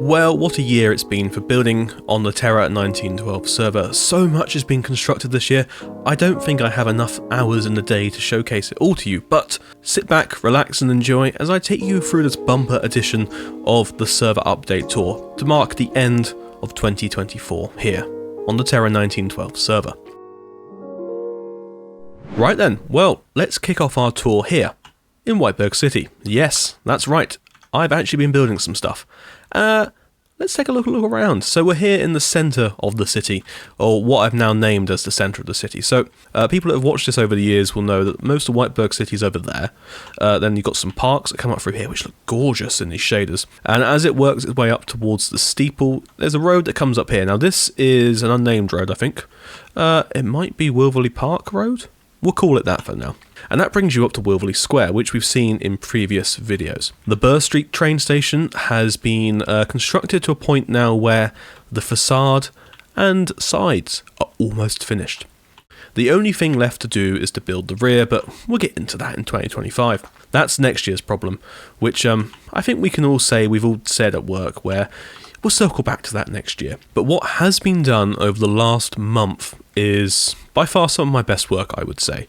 Well, what a year it's been for building on the Terra 1912 server. So much has been constructed this year, I don't think I have enough hours in the day to showcase it all to you, but sit back, relax and enjoy as I take you through this bumper edition of the server update tour to mark the end of 2024 here on the Terra 1912 server. Right then, well, let's kick off our tour here in Whiteburg City. Yes, that's right, I've actually been building some stuff. Let's take a look around. So we're here in the centre of the city, or what I've now named as the centre of the city. So people that have watched this over the years will know that most of Whiteburg City is over there. Then you've got some parks that come up through here, which look gorgeous in these shaders. And as it works its way up towards the steeple, there's a road that comes up here. Now this is an unnamed road, I think. It might be Wilverley Park Road? We'll call it that for now. And that brings you up to Wilverley Square, which we've seen in previous videos. The Bure St train station has been constructed to a point now where the facade and sides are almost finished. The only thing left to do is to build the rear, but we'll get into that in 2025. That's next year's problem, which I think we can all say we've all said at work, where we'll circle back to that next year. But what has been done over the last month is by far some of my best work, I would say.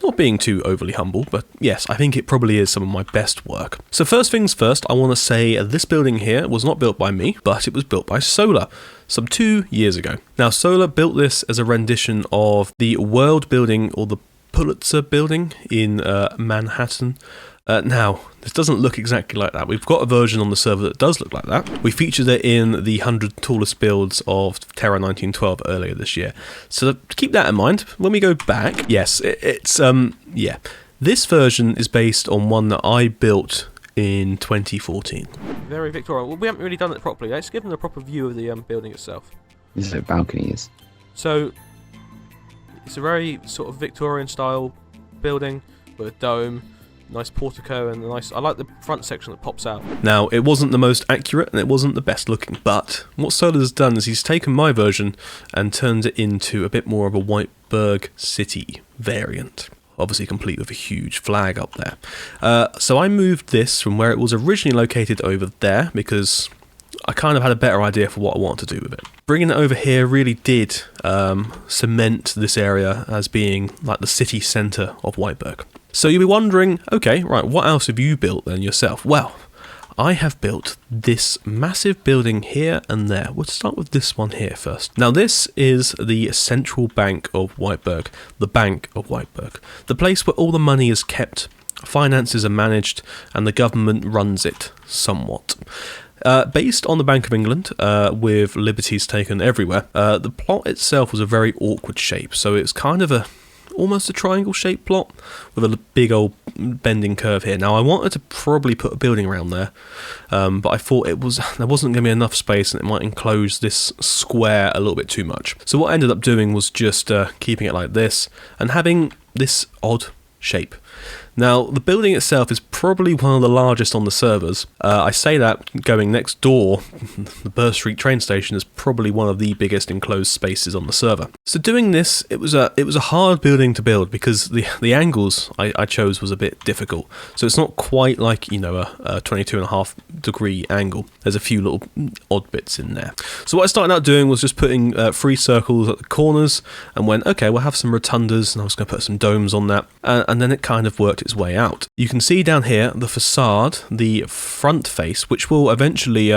Not being too overly humble, but yes, I think it probably is some of my best work. So first things first, I want to say this building here was not built by me, but it was built by Solar some 2 years ago. Now Solar built this as a rendition of the World Building, or the Pulitzer Building in Manhattan. Now, this doesn't look exactly like that. We've got a version on the server that does look like that. We featured it in the 100 tallest builds of Terra 1912 earlier this year. So keep that in mind. When we go back, yes, yeah. This version is based on one that I built in 2014. Very Victorian. Well, we haven't really done it properly. Let's give them a proper view of the building itself. This is where the balcony is. So, it's a very sort of Victorian style building with a dome. Nice portico and I like the front section that pops out. Now, it wasn't the most accurate and it wasn't the best looking, but what Solar's done is he's taken my version and turned it into a bit more of a Whiteburg City variant. Obviously complete with a huge flag up there. So I moved this from where it was originally located over there because I kind of had a better idea for what I wanted to do with it. Bringing it over here really did cement this area as being like the city centre of Whiteburg. So you'll be wondering, okay, right, what else have you built then yourself? Well, I have built this massive building here and there. We'll start with this one here first. Now this is the Central Bank of Whiteburg, the Bank of Whiteburg, the place where all the money is kept, finances are managed, and the government runs it somewhat. Based on the Bank of England, with liberties taken everywhere, the plot itself was a very awkward shape, so it's kind of almost a triangle shaped plot with a big old bending curve here. Now I wanted to probably put a building around there, but I thought there wasn't going to be enough space and it might enclose this square a little bit too much. So what I ended up doing was just keeping it like this and having this odd shape. Now, the building itself is probably one of the largest on the servers. I say that going next door, the Bure St train station is probably one of the biggest enclosed spaces on the server. So doing this, it was a hard building to build because the angles I chose was a bit difficult. So it's not quite like, you know, a 22.5 degree angle. There's a few little odd bits in there. So what I started out doing was just putting 3 circles at the corners and went, okay, we'll have some rotundas and I was going to put some domes on that. And then it kind of worked its way out. You can see down here the facade, the front face, which will eventually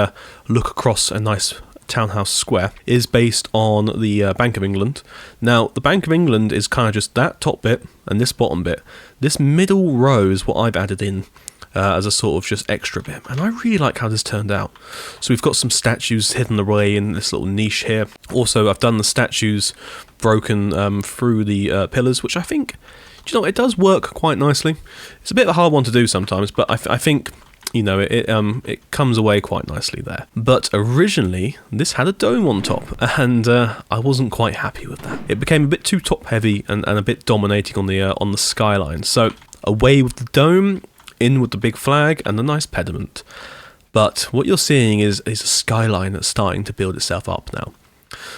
look across a nice townhouse square, is based on the Bank of England. Now the Bank of England is kind of just that top bit and this bottom bit. This middle row is what I've added in as a sort of just extra bit, and I really like how this turned out. So we've got some statues hidden away in this little niche here. Also I've done the statues broken through the pillars, which I think, do you know, it does work quite nicely. It's a bit of a hard one to do sometimes, but I think, you know, it comes away quite nicely there. But originally, this had a dome on top, and I wasn't quite happy with that. It became a bit too top heavy and a bit dominating on the skyline. So away with the dome, in with the big flag and the nice pediment. But what you're seeing is a skyline that's starting to build itself up now.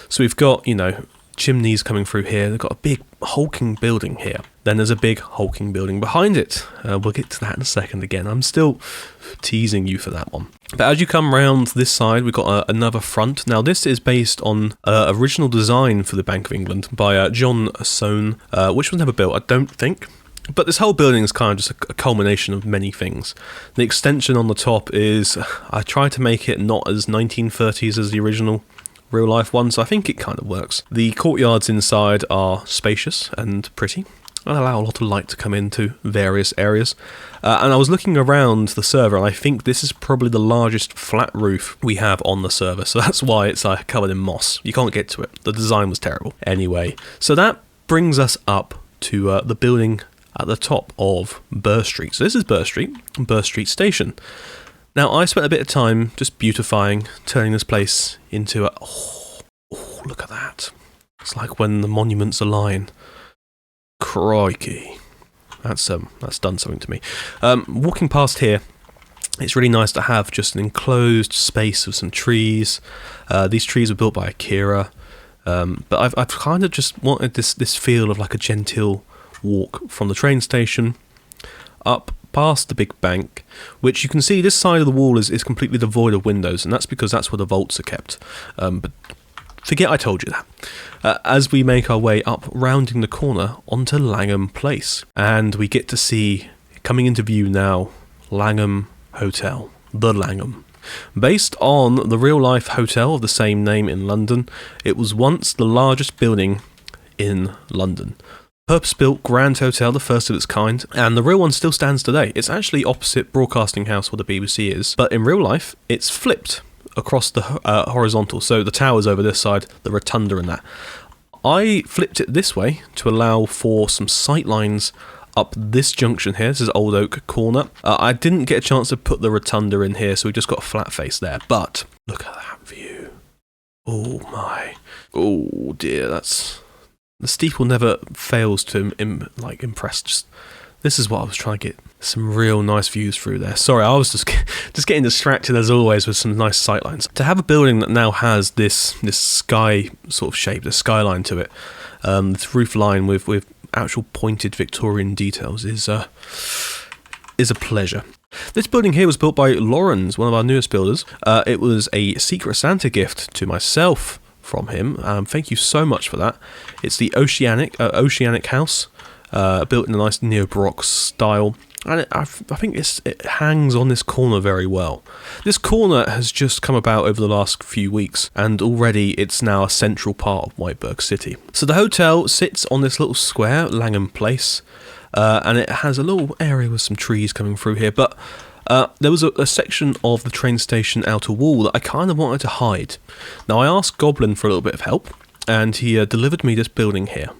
So we've got, you know, chimneys coming through here. They've got a big hulking building here. Then there's a big hulking building behind it. We'll get to that in a second again. I'm still teasing you for that one. But as you come round this side, we've got another front. Now this is based on original design for the Bank of England by John Soane, which was never built, I don't think. But this whole building is kind of just a culmination of many things. The extension on the top is, I tried to make it not as 1930s as the original real life one, so I think it kind of works. The courtyards inside are spacious and pretty, and allow a lot of light to come into various areas. And I was looking around the server, and I think this is probably the largest flat roof we have on the server, so that's why it's covered in moss. You can't get to it. The design was terrible. Anyway, so that brings us up to the building at the top of Bure Street. So this is Bure Street Station. Now, I spent a bit of time just beautifying, turning this place into a... Oh, look at that. It's like when the monuments align. Crikey. That's done something to me. Walking past here, it's really nice to have just an enclosed space with some trees. These trees were built by Akira. But I've kind of just wanted this feel of like a genteel walk from the train station up past the big bank, which you can see this side of the wall is completely devoid of windows, and that's because that's where the vaults are kept. But forget I told you that. As we make our way up, rounding the corner onto Langham Place, and we get to see, coming into view now, Langham Hotel, the Langham. Based on the real-life hotel of the same name in London, it was once the largest building in London. Purpose-built grand hotel, the first of its kind, and the real one still stands today. It's actually opposite Broadcasting House where the BBC is, but in real life, it's flipped across the horizontal, so the tower's over this side, the rotunda and that. I flipped it this way to allow for some sightlines up this junction here. This is Old Oak Corner. I didn't get a chance to put the rotunda in here, so we just got a flat face there, but look at that view. Oh my. Oh dear, that's... The steeple never fails to impress. This is what I was trying to get some real nice views through there. Sorry, I was just getting distracted as always with some nice sightlines. To have a building that now has this sky sort of shape, the skyline to it, this roof line with actual pointed Victorian details is a pleasure. This building here was built by Lawrence, one of our newest builders. It was a Secret Santa gift to myself from him. Thank you so much for that. It's the Oceanic house, built in a nice neo-Baroque style, and I think it hangs on this corner very well. This corner has just come about over the last few weeks, and already it's now a central part of Whiteburg City. So the hotel sits on this little square, Langham Place, and it has a little area with some trees coming through here, but there was a section of the train station outer wall that I kind of wanted to hide. Now, I asked Goblin for a little bit of help, and he delivered me this building here.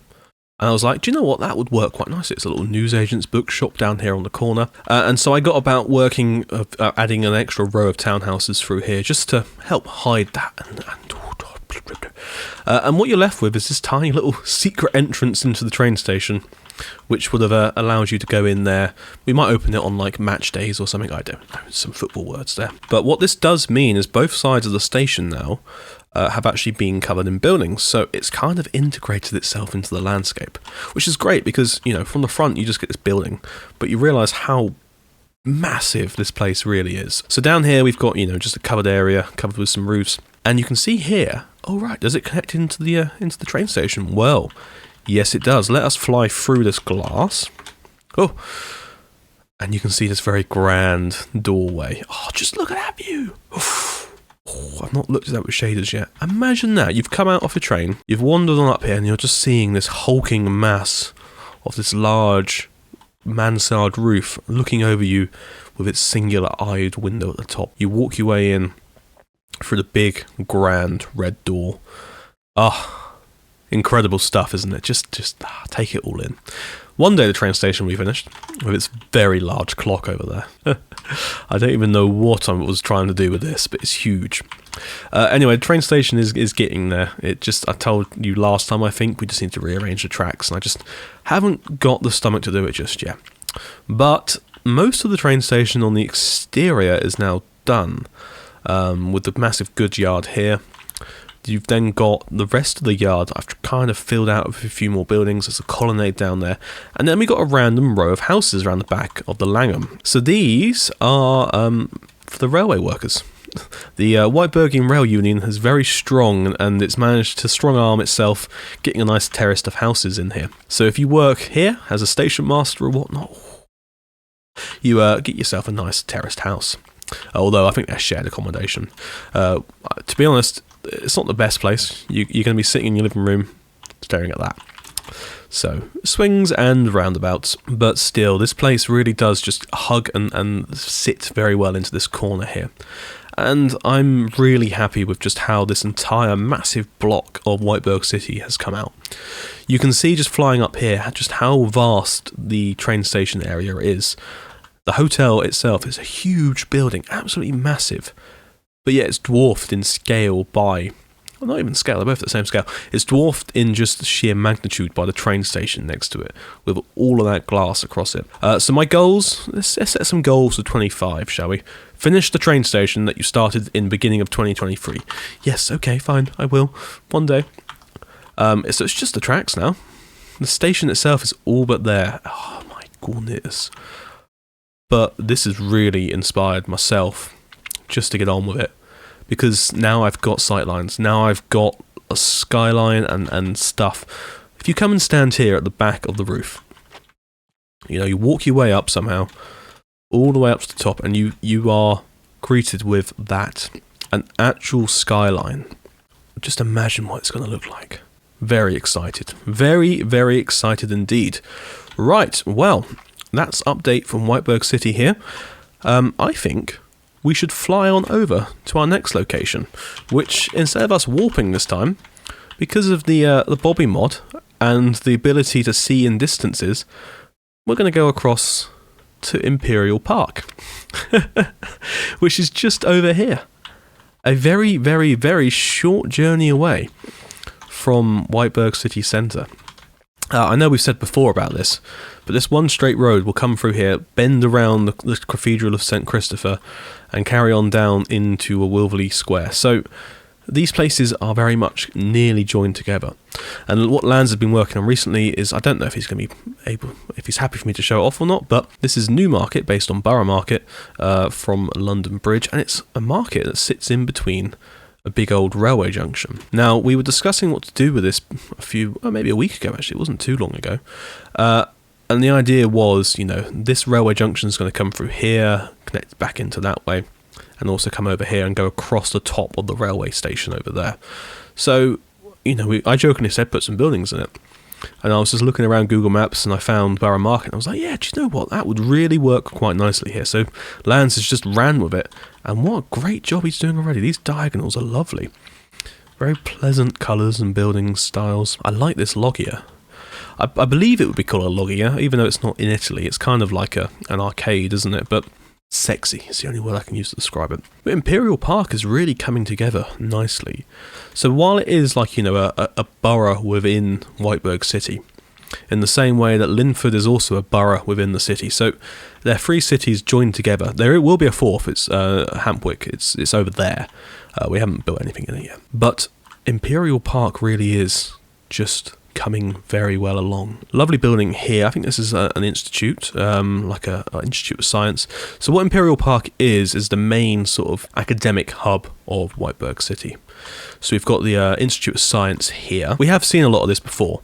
And I was like, do you know what, that would work quite nicely. It's a little newsagent's bookshop down here on the corner. And so I got about working, adding an extra row of townhouses through here, just to help hide that. And what you're left with is this tiny little secret entrance into the train station, which would have allowed you to go in there. We might open it on like match days or something, I don't know, some football words there. But what this does mean is both sides of the station now have actually been covered in buildings, so it's kind of integrated itself into the landscape, which is great because, you know, from the front you just get this building, but you realise how massive this place really is. So down here we've got, you know, just a covered area, covered with some roofs, and you can see here, oh right, does it connect into the train station? Well, yes, it does. Let us fly through this glass. Oh, and you can see this very grand doorway. Oh, just look at that view. Oh, I've not looked at that with shaders yet. Imagine that. You've come out off a train, you've wandered on up here, and you're just seeing this hulking mass of this large mansard roof looking over you with its singular-eyed window at the top. You walk your way in through the big, grand red door. Ah, incredible stuff, isn't it? Just take it all in. One day the train station will be finished, with its very large clock over there. I don't even know what I was trying to do with this, but it's huge. Anyway, the train station is getting there. I told you last time, I think, we just need to rearrange the tracks, and I just haven't got the stomach to do it just yet. But most of the train station on the exterior is now done, with the massive goods yard here. You've then got the rest of the yard. I've kind of filled out with a few more buildings. There's a colonnade down there. And then we got a random row of houses around the back of the Langham. So these are for the railway workers. The Whiteburgian Rail Union is very strong, and it's managed to strong arm itself, getting a nice terrace of houses in here. So if you work here as a station master or whatnot, you get yourself a nice terraced house. Although I think they're shared accommodation. To be honest, it's not the best place. You're going to be sitting in your living room staring at that. So, swings and roundabouts, but still, this place really does just hug and sit very well into this corner here. And I'm really happy with just how this entire massive block of Whiteburg City has come out. You can see just flying up here just how vast the train station area is. The hotel itself is a huge building, absolutely massive, but yet it's dwarfed in scale by, well, not even scale, they're both at the same scale. It's dwarfed in just the sheer magnitude by the train station next to it, with all of that glass across it. So my goals, let's set some goals for 25, shall we? Finish the train station that you started in beginning of 2023. Yes, okay, fine, I will, one day. So it's just the tracks now. The station itself is all but there. Oh my goodness. But this has really inspired myself just to get on with it, because now I've got sightlines, now I've got a skyline and stuff. If you come and stand here at the back of the roof, you know, you walk your way up somehow, all the way up to the top, and you are greeted with that, an actual skyline. Just imagine what it's going to look like. Very excited. Very, very excited indeed. Right, well, that's update from Whiteburg City here. I think we should fly on over to our next location, which, instead of us warping this time, because of the Bobby mod and the ability to see in distances, we're going to go across to Imperial Park, which is just over here. A very, very, very short journey away from Whiteburg City Centre. I know we've said before about this, but this one straight road will come through here, bend around the Cathedral of St. Christopher, and carry on down into a Wilverley Square. So these places are very much nearly joined together. And what Lands has been working on recently is, I don't know if he's going to be able, if he's happy for me to show it off or not, but this is Newmarket, based on Borough Market, from London Bridge, and it's a market that sits in between a big old railway junction. Now, we were discussing what to do with this maybe a week ago actually, it wasn't too long ago, and the idea was, you know, this railway junction is going to come through here, connect back into that way, and also come over here and go across the top of the railway station over there. So, you know, I jokingly said put some buildings in it, and I was just looking around Google Maps and I found Borough Market, and I was like, yeah, do you know what, that would really work quite nicely here. So Lance has just ran with it, and what a great job he's doing already. These diagonals are lovely, very pleasant colours and building styles. I like this loggia. I believe it would be called a loggia, even though it's not in Italy. It's kind of like an arcade, isn't it? But sexy is the only word I can use to describe it. But Imperial Park is really coming together nicely. So while it is like, you know, a borough within Whiteburg City, in the same way that Linford is also a borough within the city, so they're three cities joined together. There will be a fourth. It's Hampwick. It's over there. We haven't built anything in it yet. But Imperial Park really is just coming very well along. Lovely building here. I think this is an institute, like an Institute of Science. So what Imperial Park is the main sort of academic hub of Whiteburg City. So we've got the Institute of Science here. We have seen a lot of this before,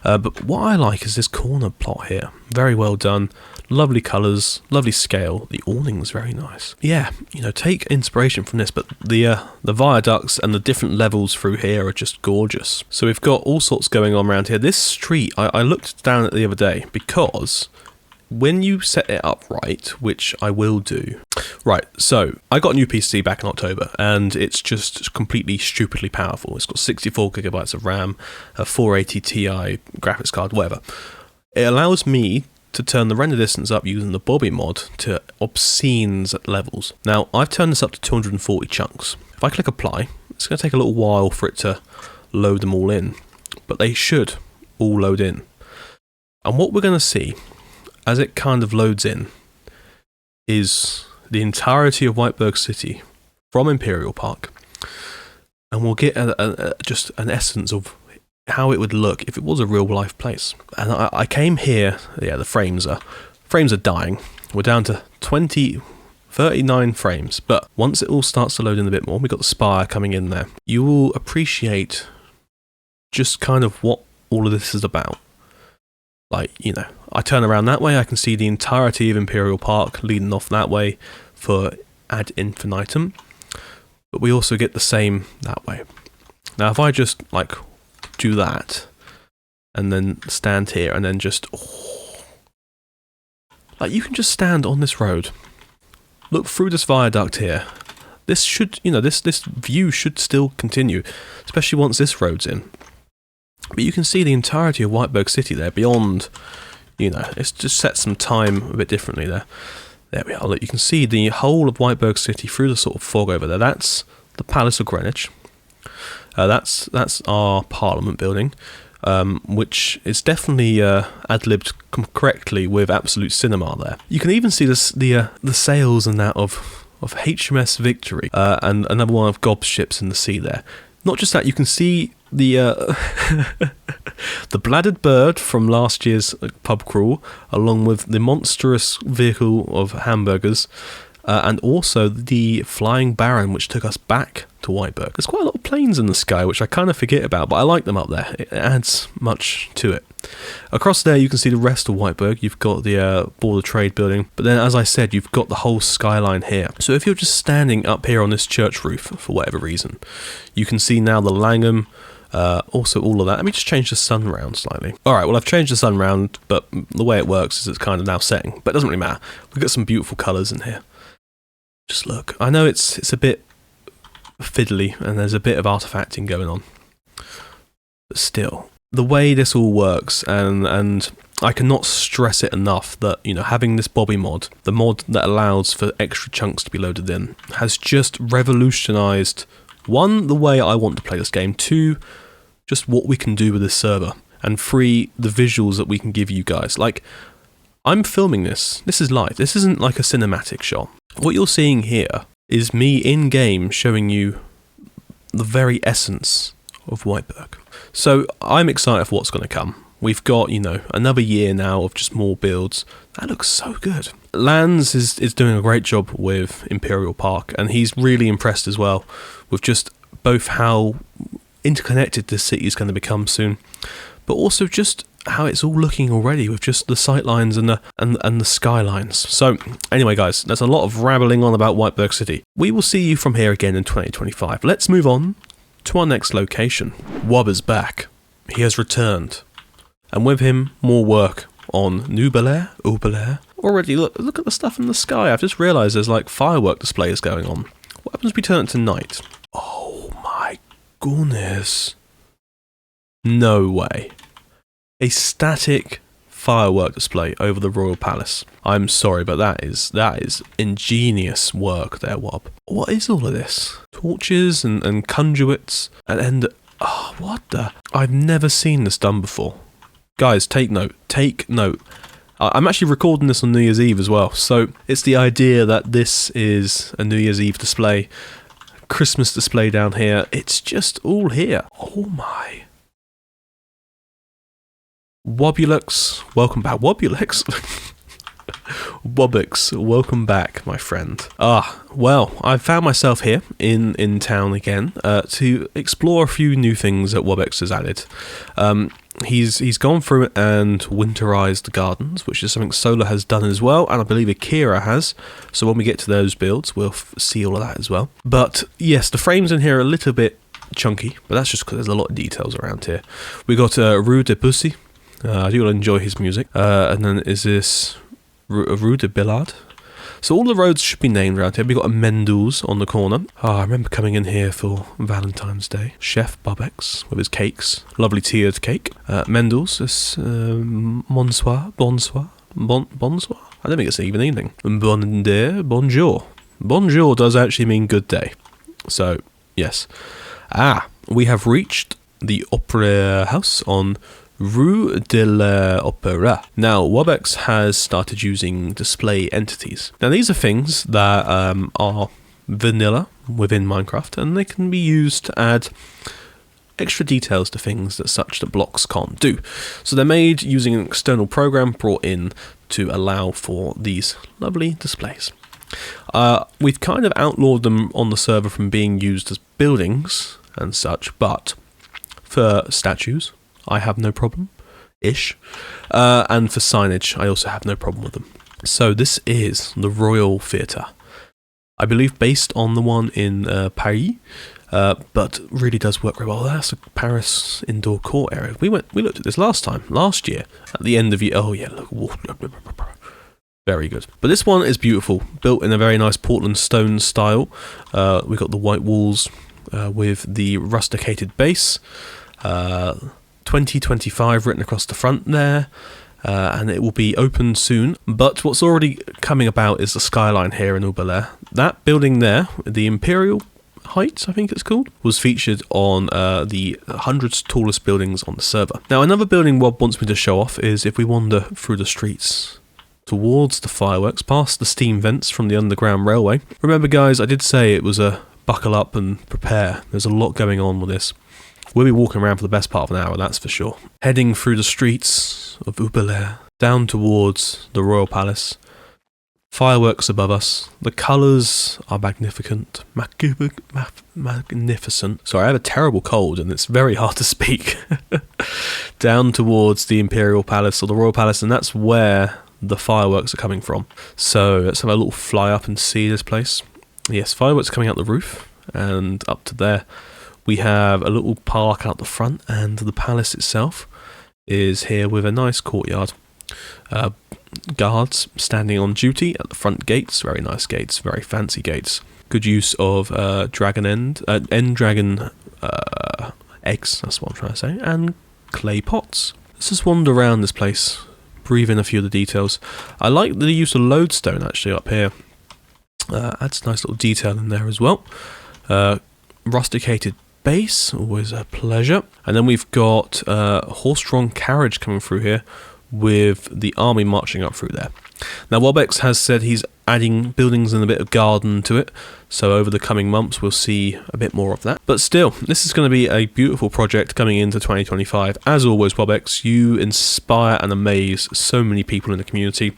but what I like is this corner plot here. Very well done. Lovely colours, lovely scale. The awning's very nice. Yeah, you know, take inspiration from this, but the viaducts and the different levels through here are just gorgeous. So we've got all sorts going on around here. This street, I looked down at the other day, because when you set it up right, which I will do. Right, so I got a new PC back in October, and it's just completely stupidly powerful. It's got 64 gigabytes of RAM, a 480 Ti graphics card, whatever. It allows me to turn the render distance up using the Bobby mod to obscene levels. Now, I've turned this up to 240 chunks. If I click apply, it's going to take a little while for it to load them all in, but they should all load in. And what we're going to see as it kind of loads in is the entirety of Whiteburg City from Imperial Park. and we'll get just an essence of how it would look if it was a real life place. And I came here, yeah, the frames are dying. We're down to 39 frames, but once it all starts to load in a bit more, we've got the spire coming in there. You will appreciate just kind of what all of this is about. Like, you know, I turn around that way, I can see the entirety of Imperial Park leading off that way for ad infinitum, but we also get the same that way. Now, if I just, like, do that, and then stand here, and then just... like, you can just stand on this road, look through this viaduct here. This should, you know, this view should still continue, especially once this road's in. But you can see the entirety of Whiteburg City there beyond, you know, it's just set some time a bit differently there. There we are. Look, you can see the whole of Whiteburg City through the sort of fog over there. That's the Palace of Greenwich. That's our Parliament building, which is definitely ad-libbed correctly with Absolute Cinema there. You can even see the sails and that of HMS Victory and another one of Gob's ships in the sea there. Not just that, you can see the the bladdered bird from last year's pub crawl, along with the monstrous vehicle of hamburgers, and also the flying baron, which took us back to Whiteburg. There's quite a lot of planes in the sky, which I kind of forget about, but I like them up there. It adds much to it. Across there, you can see the rest of Whiteburg. You've got the Border Trade building, but then, as I said, you've got the whole skyline here. So if you're just standing up here on this church roof, for whatever reason, you can see now the Langham, also all of that. Let me just change the sun round slightly. Alright, well, I've changed the sun round, but the way it works is it's kind of now setting, but it doesn't really matter. We've got some beautiful colours in here. Just look. I know it's a bit fiddly, and there's a bit of artifacting going on, but still, the way this all works, and I cannot stress it enough that, you know, having this Bobby mod, the mod that allows for extra chunks to be loaded in, has just revolutionised, one, the way I want to play this game, two, just what we can do with this server, and three, the visuals that we can give you guys. Like, I'm filming this is live, this isn't like a cinematic shot. What you're seeing here is me in-game showing you the very essence of Whiteburg. So I'm excited for what's going to come. We've got, you know, another year now of just more builds. That looks so good. Lands is doing a great job with Imperial Park, and he's really impressed as well with just both how interconnected this city is going to become soon, but also just how it's all looking already with just the sightlines and the skylines. So anyway, guys, there's a lot of rambling on about Whiteburg City. We will see you from here again in 2025. Let's move on to our next location. Wob is back. He has returned, and with him more work on Newbelar. Already look at the stuff in the sky. I've just realised there's like firework displays going on. What happens if we turn it to night? Oh my goodness. No way. A static firework display over the royal palace. I'm sorry, but that is ingenious work there, Wob. What is all of this? Torches and conduits and oh, what the? I've never seen this done before. Guys, take note. Take note. I'm actually recording this on New Year's Eve as well, so it's the idea that this is a New Year's Eve display, Christmas display down here. It's just all here. Oh my. Wobulix, welcome back. Wobulix? Wobux, welcome back, my friend. Well, I found myself here in town again to explore a few new things that Wobux has added. He's gone through and winterized the gardens, which is something Solar has done as well, and I believe Akira has. So when we get to those builds, we'll see all of that as well. But yes, the frames in here are a little bit chunky, but that's just because there's a lot of details around here. We got Rue de Bussy. I do enjoy his music. And then is this Rue de Billard? So all the roads should be named around here. We've got a Mendel's on the corner. I remember coming in here for Valentine's Day. Chef Bobex with his cakes. Lovely tiered cake. Mendel's is bonsoir. I don't think it's even evening. Bon day, bonjour. Bonjour does actually mean good day. So, yes. We have reached the Opera House on Rue de l'Opéra. Now, Wobex has started using display entities. Now, these are things that are vanilla within Minecraft, and they can be used to add extra details to things that blocks can't do. So they're made using an external program brought in to allow for these lovely displays. We've kind of outlawed them on the server from being used as buildings and such, but for statues, I have no problem-ish, and for signage, I also have no problem with them. So this is the Royal Theatre, I believe based on the one in Paris, but really does work very well. That's a Paris indoor court area. We looked at this last year, at the end of year. Oh yeah, look, very good. But this one is beautiful, built in a very nice Portland stone style. We've got the white walls with the rusticated base. 2025 written across the front there, and it will be open soon. But what's already coming about is the skyline here in Newbelar. That building there, the Imperial Heights, I think it's called, was featured on the 100 tallest buildings on the server. Now, another building Rob wants me to show off is if we wander through the streets towards the fireworks, past the steam vents from the underground railway. Remember, guys, I did say it was a buckle up and prepare. There's a lot going on with this. We'll be walking around for the best part of an hour, that's for sure. Heading through the streets of Newbelar, down towards the Royal Palace. Fireworks above us. The colours are magnificent. Magnificent. Sorry, I have a terrible cold and it's very hard to speak. Down towards the Imperial Palace or the Royal Palace, and that's where the fireworks are coming from. So let's have a little fly up and see this place. Yes, fireworks coming out the roof and up to there. We have a little park out the front, and the palace itself is here with a nice courtyard. Guards standing on duty at the front gates. Very nice gates, very fancy gates. Good use of dragon end dragon eggs, that's what I'm trying to say, and clay pots. Let's just wander around this place, breathe in a few of the details. I like the use of lodestone actually up here. Adds a nice little detail in there as well. Rusticated base, always a pleasure. And then we've got horse-drawn carriage coming through here with the army marching up through there. Now, Wobex has said he's adding buildings and a bit of garden to it, so over the coming months we'll see a bit more of that. But still, this is going to be a beautiful project coming into 2025. As always, Wobex, you inspire and amaze so many people in the community.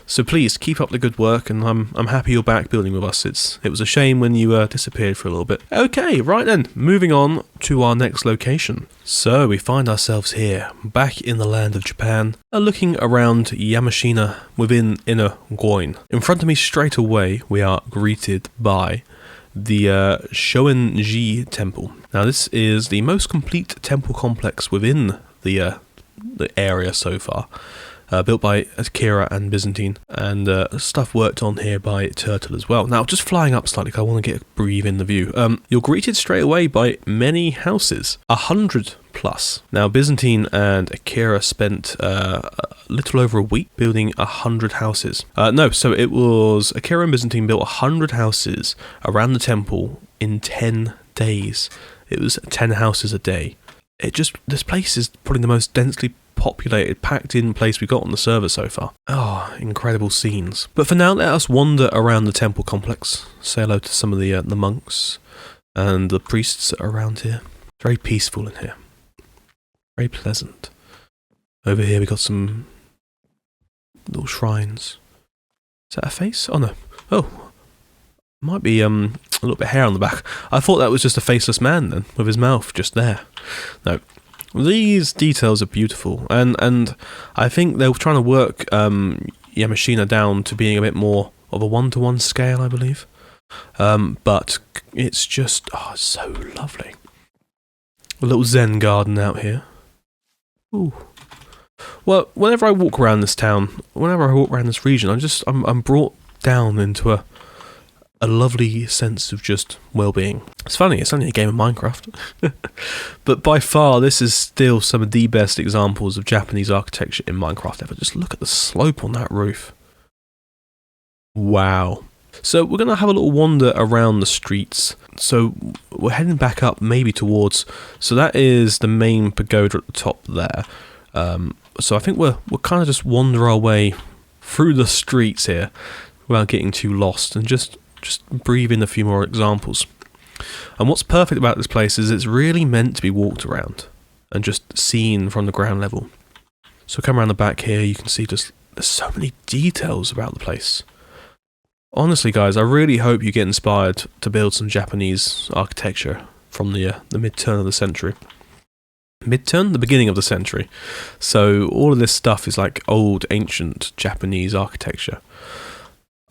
So please keep up the good work, and I'm happy you're back building with us. It was a shame when you disappeared for a little bit. Okay, right then, moving on to our next location. So we find ourselves here, back in the land of Japan, looking around Yamashina within InnerGion. In front of me straight away, we are greeted by the Shonen-ji Temple. Now this is the most complete temple complex within the area so far. Built by Akira and Byzantine, and stuff worked on here by Turtle as well. Now, just flying up slightly, because I want to get a breathe in the view. You're greeted straight away by many houses, 100 plus. Now, Byzantine and Akira spent a little over a week building 100 houses. So it was Akira and Byzantine built 100 houses around the temple in 10 days. It was 10 houses a day. This place is probably the most densely populated, packed in place we got on the server so far. Oh, incredible scenes. But for now, let us wander around the temple complex, say hello to some of the monks and the priests that are around here. Very peaceful in here. Very pleasant. Over here we got some little shrines. Is that a face? Oh no. Oh. Might be a little bit of hair on the back. I thought that was just a faceless man then, with his mouth just there. No. These details are beautiful, and I think they're trying to work Yamashina down to being a bit more of a one-to-one scale, I believe. But it's just so lovely. A little Zen garden out here. Ooh. Well, whenever I walk around this town, whenever I walk around this region, I'm brought down into a lovely sense of just well-being. It's funny, it's only a game of Minecraft. But by far, this is still some of the best examples of Japanese architecture in Minecraft ever. Just look at the slope on that roof. Wow. So we're going to have a little wander around the streets. So we're heading back up maybe towards... So that is the main pagoda at the top there. So I think we'll kind of just wander our way through the streets here without getting too lost and just just breathe in a few more examples. And what's perfect about this place is it's really meant to be walked around and just seen from the ground level. So come around the back here, you can see just there's so many details about the place. Honestly, guys, I really hope you get inspired to build some Japanese architecture from the mid-turn of the century. Mid-turn? The beginning of the century. So all of this stuff is like old, ancient Japanese architecture.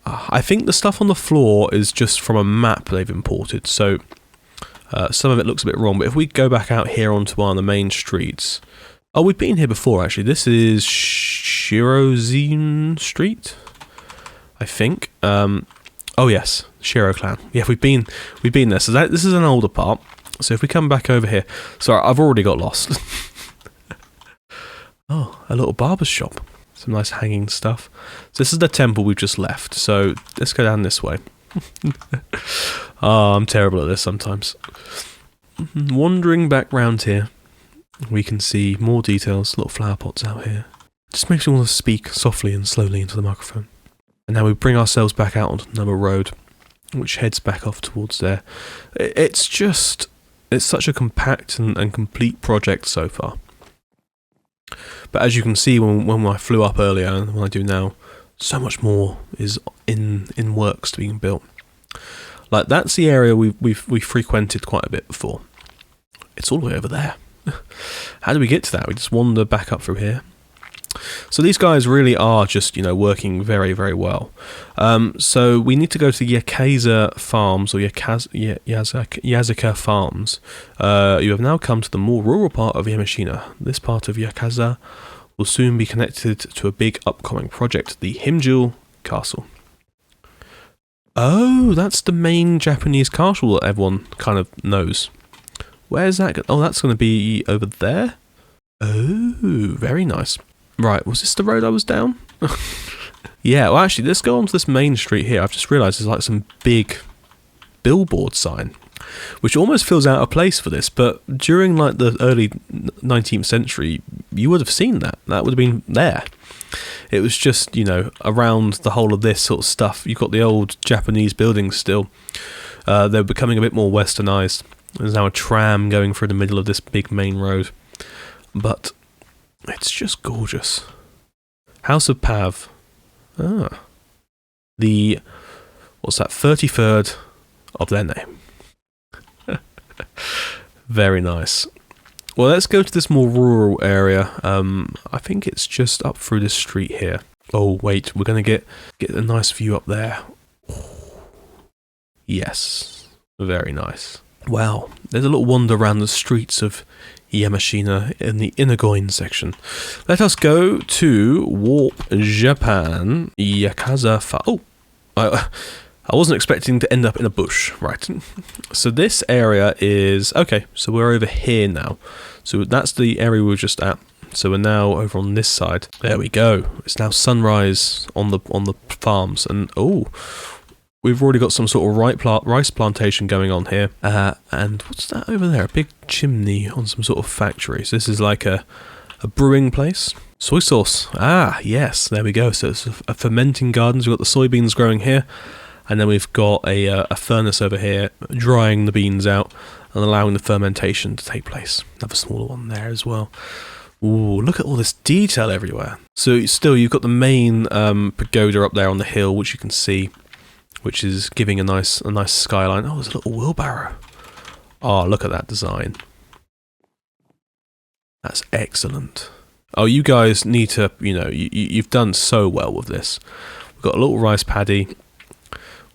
I think the stuff on the floor is just from a map they've imported, so some of it looks a bit wrong, but if we go back out here onto one of the main streets... Oh, we've been here before, actually. This is Shirozin Street, I think. Oh yes, Shiro Clan. Yeah, we've been there. So this is an older part. So if we come back over here... Sorry, I've already got lost. Oh, a little barber's shop. Some nice hanging stuff. So this is the temple we've just left. So let's go down this way. Oh, I'm terrible at this sometimes. Wandering back round here, we can see more details. Little flower pots out here. Just makes me want to speak softly and slowly into the microphone. And now we bring ourselves back out onto another road, which heads back off towards there. It's such a compact and complete project so far. But as you can see when I flew up earlier and when I do now, so much more is in works to being built. Like that's the area we frequented quite a bit before. It's all the way over there. How do we get to that? We just wander back up through here. So these guys really are just, working very, very well. So we need to go to YasakaFarms or YasakaFarms. You have now come to the more rural part of Yamashina. This part of Yakaza will soon be connected to a big upcoming project, the Himjul Castle. Oh, that's the main Japanese castle that everyone kind of knows. Where's that? Oh, that's going to be over there? Oh, very nice. Right, was this the road I was down? Yeah, well actually, let's go onto this main street here. I've just realised there's like some big billboard sign, which almost feels out of place for this, but during like the early 19th century, you would have seen that. That would have been there. It was just, around the whole of this sort of stuff. You've got the old Japanese buildings still. They're becoming a bit more westernised. There's now a tram going through the middle of this big main road. But it's just gorgeous. House of Pav. Ah. What's that, 33rd of their name. Very nice. Well, let's go to this more rural area. I think it's just up through this street here. Oh, wait, we're going to get a nice view up there. Yes, very nice. Wow, there's a little wander around the streets of Yamashina in the InnerGion section. Let us go to Warp Japan YasakaFarms. Oh, I wasn't expecting to end up in a bush, right? So this area is okay. So we're over here now. So that's the area we were just at. So we're now over on this side. There we go. It's now sunrise on the farms, and oh, we've already got some sort of rice plantation going on here. And what's that over there? A big chimney on some sort of factory. So this is like a brewing place. Soy sauce. Ah, yes, there we go. So it's a fermenting gardens. We've got the soybeans growing here. And then we've got a furnace over here drying the beans out and allowing the fermentation to take place. Another smaller one there as well. Ooh, look at all this detail everywhere. So still, you've got the main pagoda up there on the hill, which you can see, which is giving a nice skyline. Oh, there's a little wheelbarrow. Oh, look at that design. That's excellent. Oh, you guys need to, you've done so well with this. We've got a little rice paddy.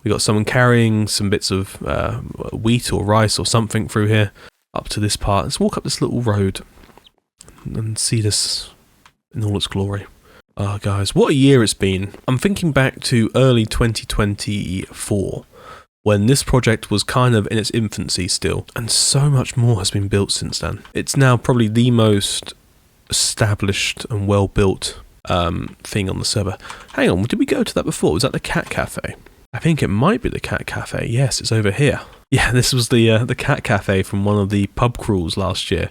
We got someone carrying some bits of wheat or rice or something through here up to this part. Let's walk up this little road and see this in all its glory. Oh, guys, what a year it's been. I'm thinking back to early 2024 when this project was kind of in its infancy still, and so much more has been built since then. It's now probably the most established and well-built thing on the server. Hang on, did we go to that before? Was that the cat cafe? I think it might be the cat cafe. Yes, it's over here. Yeah, this was the cat cafe from one of the pub crawls last year.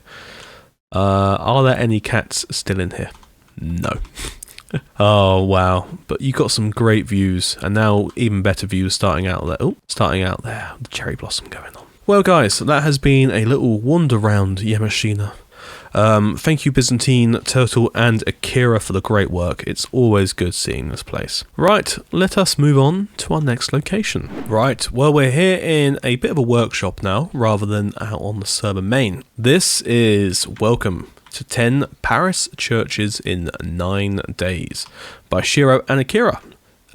Are there any cats still in here? No. Oh, wow. But you got some great views, and now even better views starting out there. Oh, starting out there. The cherry blossom going on. Well, guys, that has been a little wander round Yamashina. Thank you, Byzantine, Turtle, and Akira for the great work. It's always good seeing this place. Right, let us move on to our next location. Right, well, we're here in a bit of a workshop now, rather than out on the server main. This is Welcome to 10 Paris Churches in 9 Days by Shiro and Akira.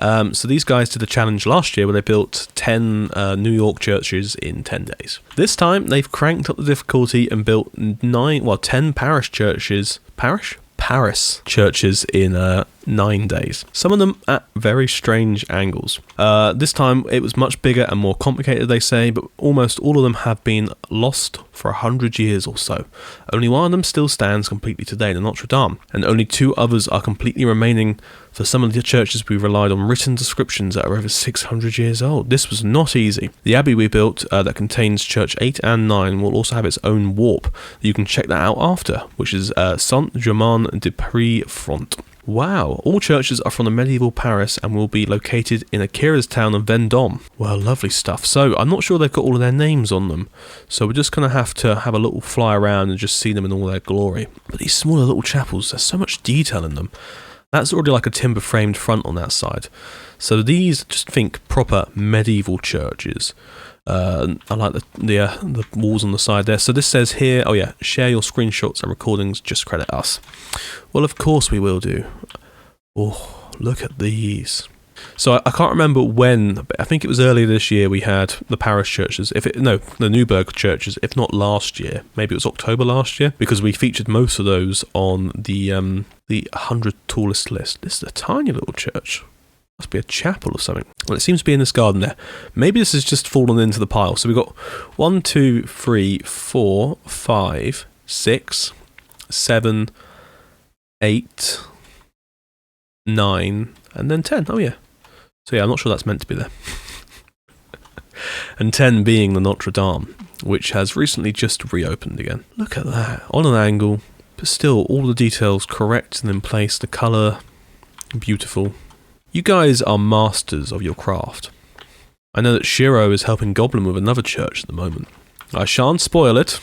So these guys did a challenge last year where they built 10 New York churches in 10 days. This time they've cranked up the difficulty and built 10 Paris churches. Paris churches in 9 days. Some of them at very strange angles. This time it was much bigger and more complicated, they say, but almost all of them have been lost for 100 years or so. Only one of them still stands completely today, the Notre Dame, and only 2 others are completely remaining. For some of the churches, we relied on written descriptions that are over 600 years old. This was not easy. The abbey we built that contains Church 8 and 9 will also have its own warp. You can check that out after, which is Saint Germain de Paris Front. Wow, all churches are from the medieval Paris and will be located in Akira's town of Vendom. Well, lovely stuff. So, I'm not sure they've got all of their names on them, so we're just going to have a little fly around and just see them in all their glory. But these smaller little chapels, there's so much detail in them. That's already like a timber-framed front on that side. So these, just think proper medieval churches. I like the walls on the side there. So this says here, oh yeah, share your screenshots and recordings, just credit us. Well, of course we will do. Oh, look at these. So I can't remember when, but I think it was earlier this year we had the Paris churches, the Newberg churches, if not last year. Maybe it was October last year, because we featured most of those on the 100 tallest list. This is a tiny little church. Must be a chapel or something. Well, it seems to be in this garden there. Maybe this has just fallen into the pile. So we've got 1, 2, 3, 4, 5, 6, 7, 8, 9, and then 10. Oh yeah. So yeah, I'm not sure that's meant to be there. And 10 being the Notre Dame, which has recently just reopened again. Look at that. On an angle, but still all the details correct and in place. The colour, beautiful. You guys are masters of your craft. I know that Shiro is helping Goblin with another church at the moment. I shan't spoil it,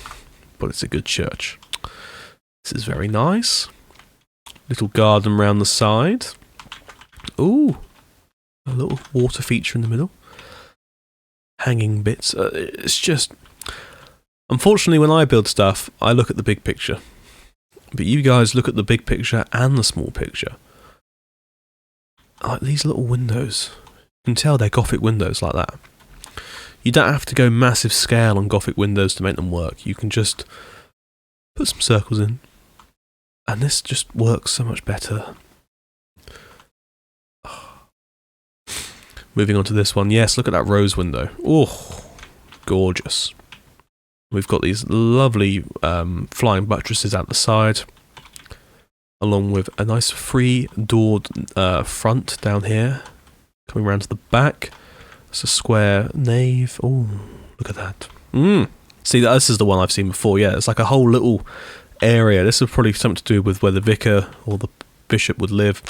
but it's a good church. This is very nice. Little garden round the side. Ooh. A little water feature in the middle. Hanging bits. It's just... Unfortunately, when I build stuff, I look at the big picture. But you guys look at the big picture and the small picture. Like these little windows. You can tell they're Gothic windows like that. You don't have to go massive scale on Gothic windows to make them work. You can just put some circles in. And this just works so much better. Moving on to this one. Yes, look at that rose window. Oh, gorgeous. We've got these lovely flying buttresses out the side, along with a nice free-doored front down here, coming around to the back. It's a square nave. Oh, look at that. See, this is the one I've seen before. Yeah, it's like a whole little area. This is probably something to do with where the vicar or the bishop would live,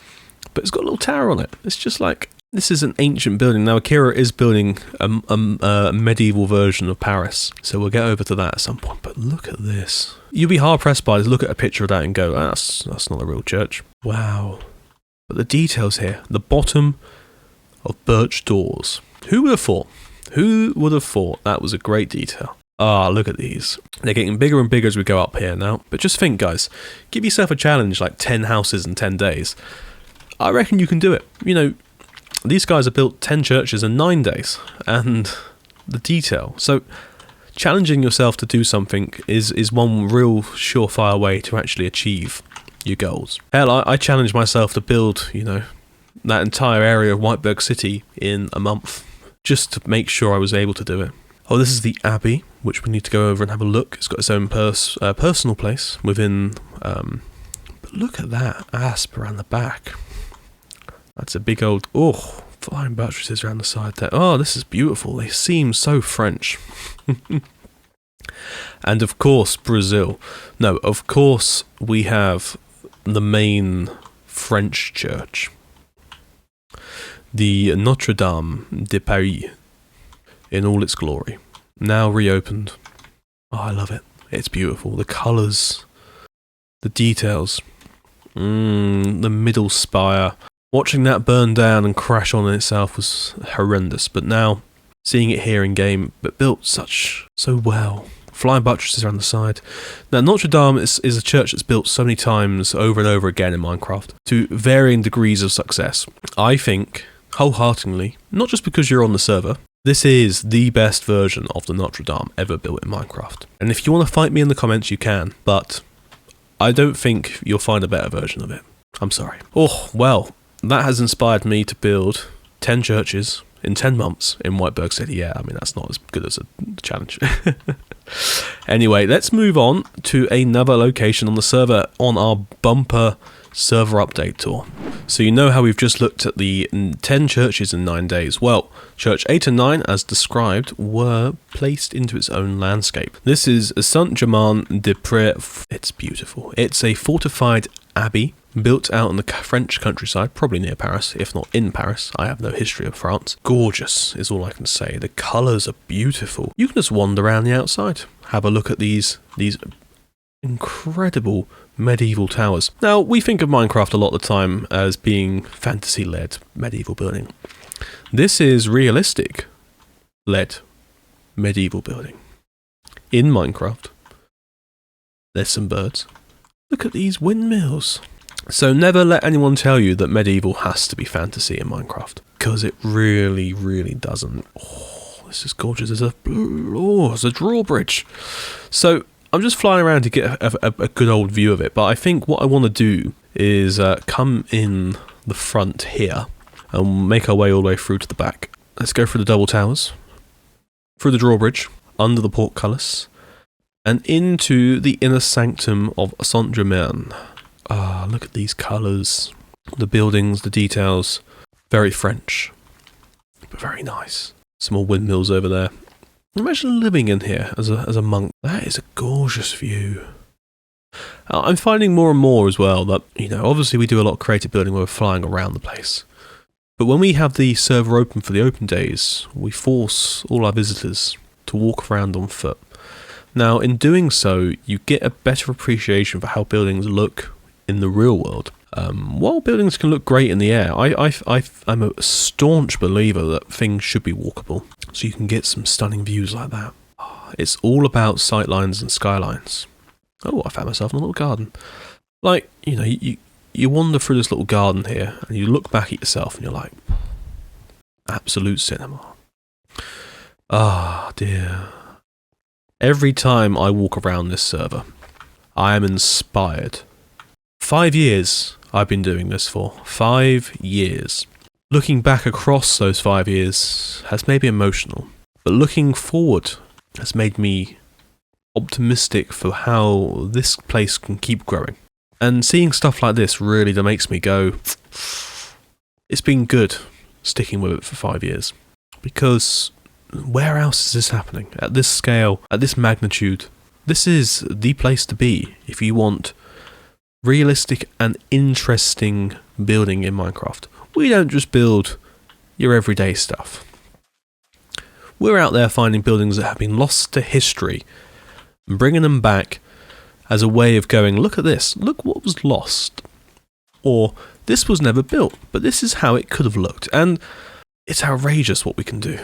but it's got a little tower on it. It's just like... This is an ancient building. Now, Akira is building a medieval version of Paris, so we'll get over to that at some point. But look at this. You'd be hard-pressed by to look at a picture of that and go, that's not a real church. Wow. But the details here. The bottom of birch doors. Who would have thought? Who would have thought that was a great detail? Ah, look at these. They're getting bigger and bigger as we go up here now. But just think, guys. Give yourself a challenge like 10 houses in 10 days. I reckon you can do it. You know... These guys have built 10 churches in 9 days, and the detail. So, challenging yourself to do something is one real surefire way to actually achieve your goals. Hell, I challenged myself to build, that entire area of Whiteburg City in a month, just to make sure I was able to do it. Oh, this is the Abbey, which we need to go over and have a look. It's got its own personal place within... but look at that asp around the back. That's a big old... Oh, flying buttresses around the side there. Oh, this is beautiful. They seem so French. And of course, Brazil. No, of course, we have the main French church. The Notre Dame de Paris, in all its glory, now reopened. Oh, I love it. It's beautiful. The colours, the details, the middle spire. Watching that burn down and crash on itself was horrendous, but now seeing it here in game, but built so well. Flying buttresses around the side. Now, Notre Dame is a church that's built so many times over and over again in Minecraft to varying degrees of success. I think, wholeheartedly, not just because you're on the server, this is the best version of the Notre Dame ever built in Minecraft. And if you want to fight me in the comments, you can, but I don't think you'll find a better version of it. I'm sorry. Oh, well, that has inspired me to build 10 churches in 10 months in Whiteburg City. Yeah, I mean, that's not as good as a challenge. Anyway, let's move on to another location on the server on our bumper server update tour. So you know how we've just looked at the 10 churches in 9 days. Well, church 8 and 9, as described, were placed into its own landscape. This is Saint-Germain de Bure. It's beautiful. It's a fortified abbey built out in the French countryside, probably near Paris, if not in Paris. I have no history of France. Gorgeous is all I can say. The colours are beautiful. You can just wander around the outside, have a look at these incredible medieval towers. Now, we think of Minecraft a lot of the time as being fantasy-led medieval building. This is realistic-led medieval building. In Minecraft, there's some birds. Look at these windmills. So never let anyone tell you that medieval has to be fantasy in Minecraft, because it really, really doesn't. Oh, this is gorgeous. There's a drawbridge. So I'm just flying around to get a good old view of it, but I think what I want to do is come in the front here and make our way all the way through to the back. Let's go through the double towers, through the drawbridge, under the portcullis, and into the inner sanctum of Saint-Germain. Ah, look at these colours, the buildings, the details. Very French, but very nice. Some more windmills over there. Imagine living in here as a monk. That is a gorgeous view. I'm finding more and more as well that, obviously we do a lot of creative building where we're flying around the place. But when we have the server open for the open days, we force all our visitors to walk around on foot. Now, in doing so, you get a better appreciation for how buildings look in the real world. While buildings can look great in the air, I'm a staunch believer that things should be walkable, so you can get some stunning views like that. It's all about sightlines and skylines. Oh, I found myself in a little garden. Like, you wander through this little garden here, and you look back at yourself, and you're like, absolute cinema. Ah, dear. Every time I walk around this server, I am inspired. 5 years I've been doing this for. 5 years. Looking back across those 5 years has made me emotional, but looking forward has made me optimistic for how this place can keep growing. And seeing stuff like this really makes me go, it's been good sticking with it for 5 years. Because where else is this happening? At this scale, at this magnitude, this is the place to be if you want realistic and interesting building in Minecraft. We don't just build your everyday stuff. We're out there finding buildings that have been lost to history and bringing them back as a way of going, look at this, look what was lost. Or, this was never built, but this is how it could have looked. And it's outrageous what we can do.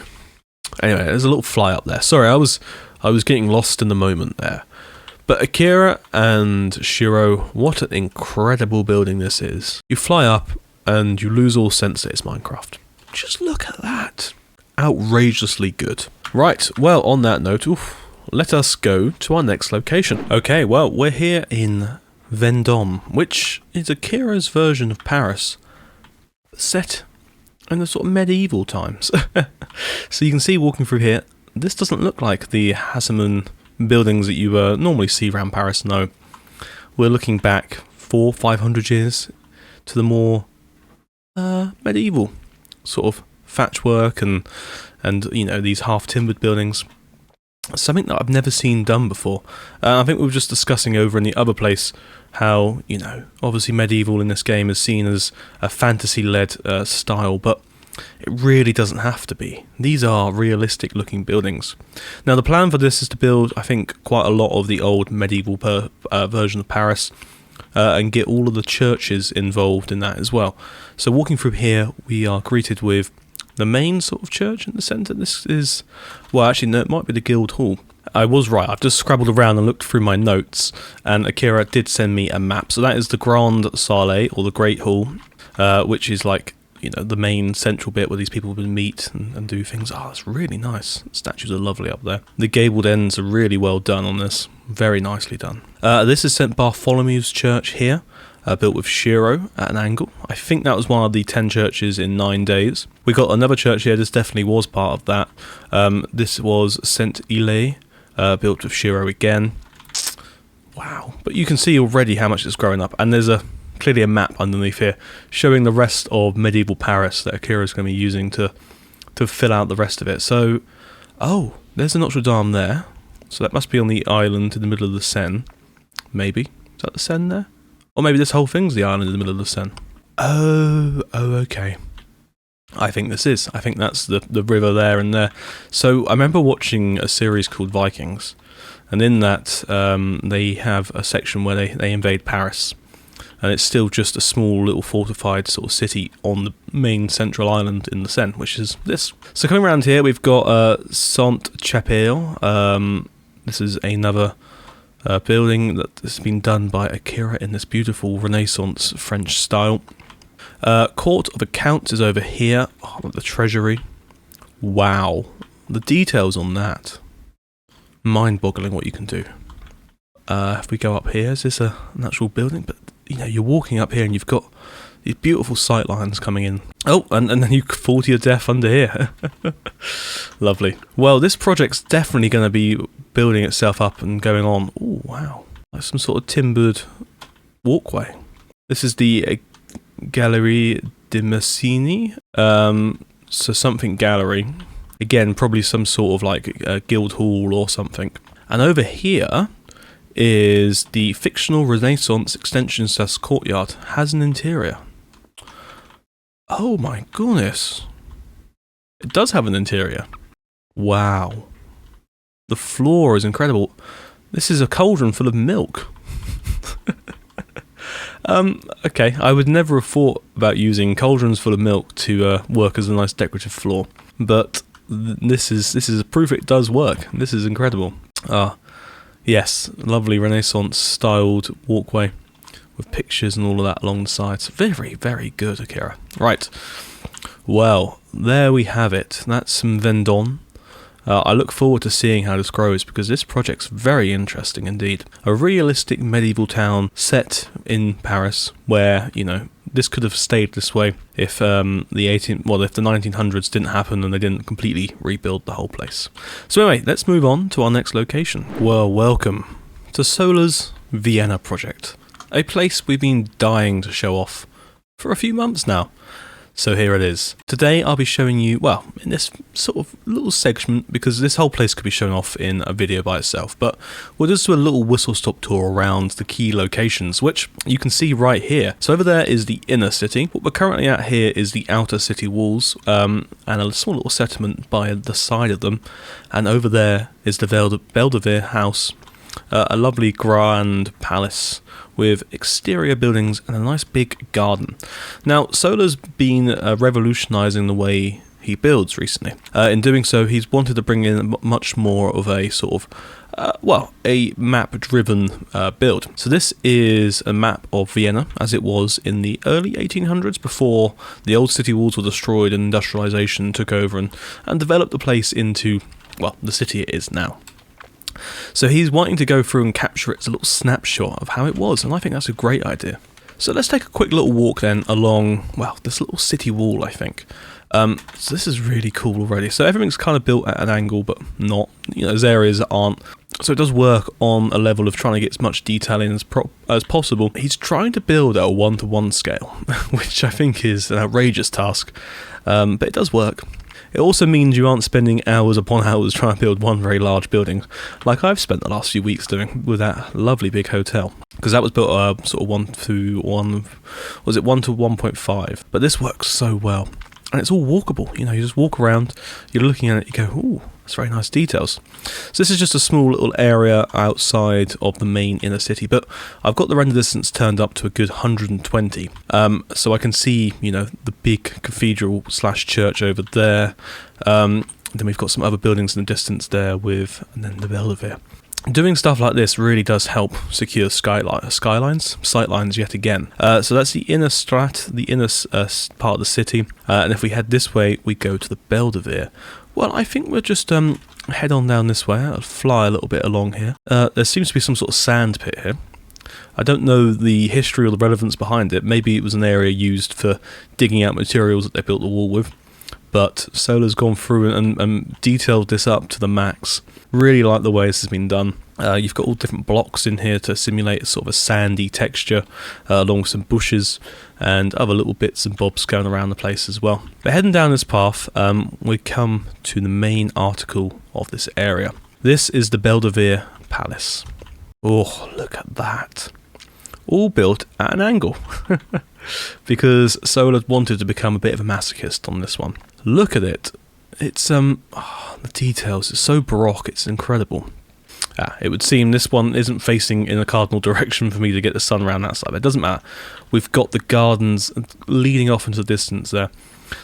Anyway, there's a little fly up there. Sorry, I was getting lost in the moment there. But Akira and Shiro, what an incredible building this is. You fly up and you lose all sense that it's Minecraft. Just look at that. Outrageously good. Right, well, on that note, let us go to our next location. Okay, well, we're here in Vendom, which is Akira's version of Paris, set in the sort of medieval times. So you can see walking through here, this doesn't look like the Haussmann buildings that you normally see around Paris. No, we're looking back 400-500 years to the more medieval sort of thatch work and these half timbered buildings. something that I've never seen done before. I think we were just discussing over in the other place how, obviously medieval in this game is seen as a fantasy-led style, but it really doesn't have to be. These are realistic looking buildings. Now the plan for this is to build, I think, quite a lot of the old medieval version of Paris, and get all of the churches involved in that as well. So walking through here, we are greeted with the main sort of church in the centre. This is, well actually no, it might be the Guild Hall. I was right, I've just scrabbled around and looked through my notes, and Akira did send me a map. So that is the Grande Salle, or the Great Hall, which is like, the main central bit where these people would meet and do things. Oh, it's really nice. The statues are lovely up there. The gabled ends are really well done on this. Very nicely done. This is St. Bartholomew's Church here, built with Shiro at an angle. I think that was one of the 10 churches in 9 days. We got another church here. This definitely was part of that. This was St. Ile, built with Shiro again. Wow. But you can see already how much it's growing up. And there's clearly a map underneath here showing the rest of medieval Paris that Akira is going to be using to fill out the rest of it. So, oh, there's the Notre Dame there. So that must be on the island in the middle of the Seine. Maybe. Is that the Seine there? Or maybe this whole thing's the island in the middle of the Seine. Oh, okay. I think this is. I think that's the river there and there. So I remember watching a series called Vikings, and in that they have a section where they invade Paris. And it's still just a small little fortified sort of city on the main central island in the Seine, which is this. So coming around here, we've got Sainte-Chapelle. This is another building that has been done by Akira in this beautiful Renaissance French style. Court of Accounts is over here. Oh, the treasury. Wow. The details on that. Mind-boggling what you can do. If we go up here, is this an actual building? But you're walking up here and you've got these beautiful sight lines coming in. Oh, and then you fall to your death under here. Lovely. Well, this project's definitely going to be building itself up and going on. Oh, wow. Like some sort of timbered walkway. This is the Gallery de Messini. So something gallery. Again, probably some sort of like a guild hall or something. And over here is the fictional Renaissance extension / courtyard. Has an interior. Oh my goodness. It does have an interior. Wow. The floor is incredible. This is a cauldron full of milk. Okay, I would never have thought about using cauldrons full of milk to work as a nice decorative floor, but this is proof it does work. This is incredible. Yes, lovely Renaissance styled walkway with pictures and all of that along the sides. Very, very good, Akira. Right, well, there we have it. That's some Vendom. I look forward to seeing how this grows because this project's very interesting indeed. A realistic medieval town set in Paris where, this could have stayed this way if if the 1900s didn't happen and they didn't completely rebuild the whole place. So anyway, let's move on to our next location. Well, welcome to Solar's Vienna project, a place we've been dying to show off for a few months now. So here it is. Today I'll be showing you, well, in this sort of little segment, because this whole place could be shown off in a video by itself, but we'll just do a little whistle-stop tour around the key locations, which you can see right here. So over there is the inner city. What we're currently at here is the outer city walls, and a small little settlement by the side of them, and over there is the Belvedere house, a lovely grand palace with exterior buildings and a nice big garden. Now, Solar's been revolutionising the way he builds recently. In doing so, he's wanted to bring in much more of a sort of, a map-driven build. So this is a map of Vienna, as it was in the early 1800s, before the old city walls were destroyed and industrialisation took over and developed the place into, the city it is now. So he's wanting to go through and capture it as a little snapshot of how it was, and I think that's a great idea. So let's take a quick little walk then along, this little city wall, I think. So this is really cool already. So everything's kind of built at an angle, but not. There's areas that aren't. So it does work on a level of trying to get as much detail in as possible. He's trying to build at a 1-to-1 scale, which I think is an outrageous task, but it does work. It also means you aren't spending hours upon hours trying to build one very large building, like I've spent the last few weeks doing with that lovely big hotel. Because that was built sort of 1 to 1.5? But this works so well. And it's all walkable, you know, you just walk around, you're looking at it, you go, ooh, that's very nice details. So this is just a small little area outside of the main inner city, but I've got the render distance turned up to a good 120. So I can see, you know, the big cathedral / church over there. Then we've got some other buildings in the distance there and then the Belluno. Doing stuff like this really does help secure sightlines yet again. So that's the inner part of the city, and if we head this way, we go to the Belluno. Well, I think we'll just head on down this way. I'll fly a little bit along here. There seems to be some sort of sand pit here. I don't know the history or the relevance behind it. Maybe it was an area used for digging out materials that they built the wall with. But Solar's gone through and detailed this up to the max. Really like the way this has been done. You've got all different blocks in here to simulate sort of a sandy texture, along with some bushes and other little bits and bobs going around the place as well. But heading down this path, we come to the main article of this area. This is the Belluno Palace. Oh, look at that. All built at an angle. Because Solar wanted to become a bit of a masochist on this one. Look at it. It's, the details, it's so baroque, it's incredible. It would seem this one isn't facing in a cardinal direction for me to get the sun around that side, but it doesn't matter. We've got the gardens leading off into the distance there.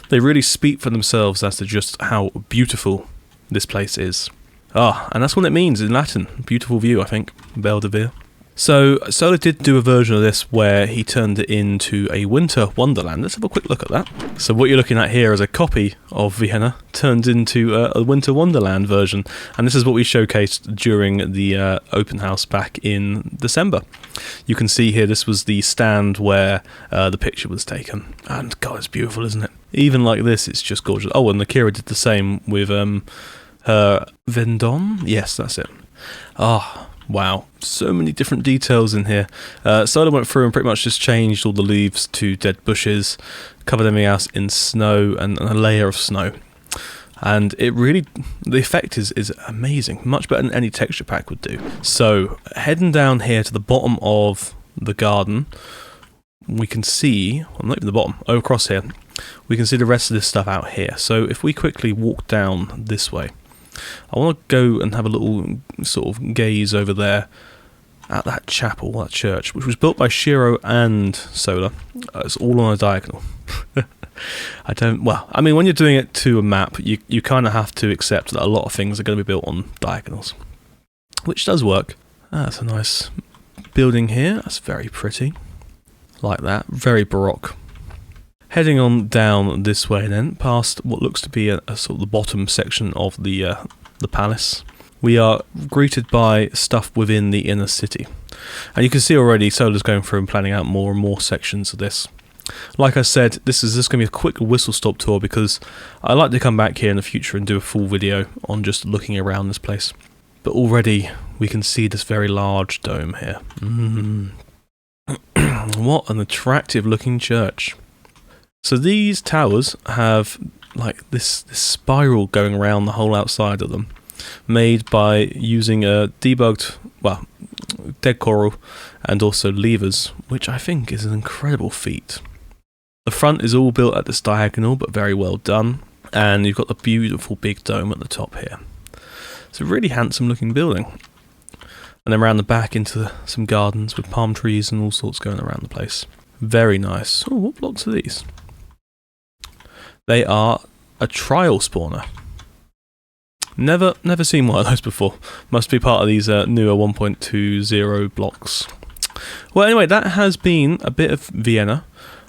They really speak for themselves as to just how beautiful this place is. And that's what it means in Latin. Beautiful view, I think. Belluno. So, Solar did do a version of this where he turned it into a winter wonderland. Let's have a quick look at that. So what you're looking at here is a copy of Vienna turned into a winter wonderland version. And this is what we showcased during the open house back in December. You can see here this was the stand where the picture was taken. And God, it's beautiful, isn't it? Even like this, it's just gorgeous. Oh, and Akira did the same with her Vendom. Yes, that's it. Wow, so many different details in here. Solar went through and pretty much just changed all the leaves to dead bushes, covered everything else in snow and a layer of snow. And it really, the effect is amazing, much better than any texture pack would do. So, heading down here to the bottom of the garden, we can see, well, not even the bottom, across here, we can see the rest of this stuff out here. So if we quickly walk down this way, I want to go and have a little sort of gaze over there at that chapel, that church, which was built by Shiro and Solar. It's all on a diagonal. I mean, when you're doing it to a map, you kind of have to accept that a lot of things are going to be built on diagonals, which does work. That's a nice building here. That's very pretty. Like that. Very baroque. Heading on down this way then, past what looks to be a sort of the bottom section of the palace, we are greeted by stuff within the inner city. And you can see already Solar's going through and planning out more and more sections of this. Like I said, this is just going to be a quick whistle-stop tour because I like to come back here in the future and do a full video on just looking around this place. But already we can see this very large dome here. What an attractive looking church. So these towers have like this spiral going around the whole outside of them, made by using a debugged, dead coral and also levers, which I think is an incredible feat. The front is all built at this diagonal, but very well done, and you've got the beautiful big dome at the top here. It's a really handsome looking building. And then around the back into some gardens with palm trees and all sorts going around the place. Very nice. Oh, what blocks are these? They are a trial spawner. Never seen one of those before. Must be part of these newer 1.20 blocks. Well, anyway, that has been a bit of Vienna.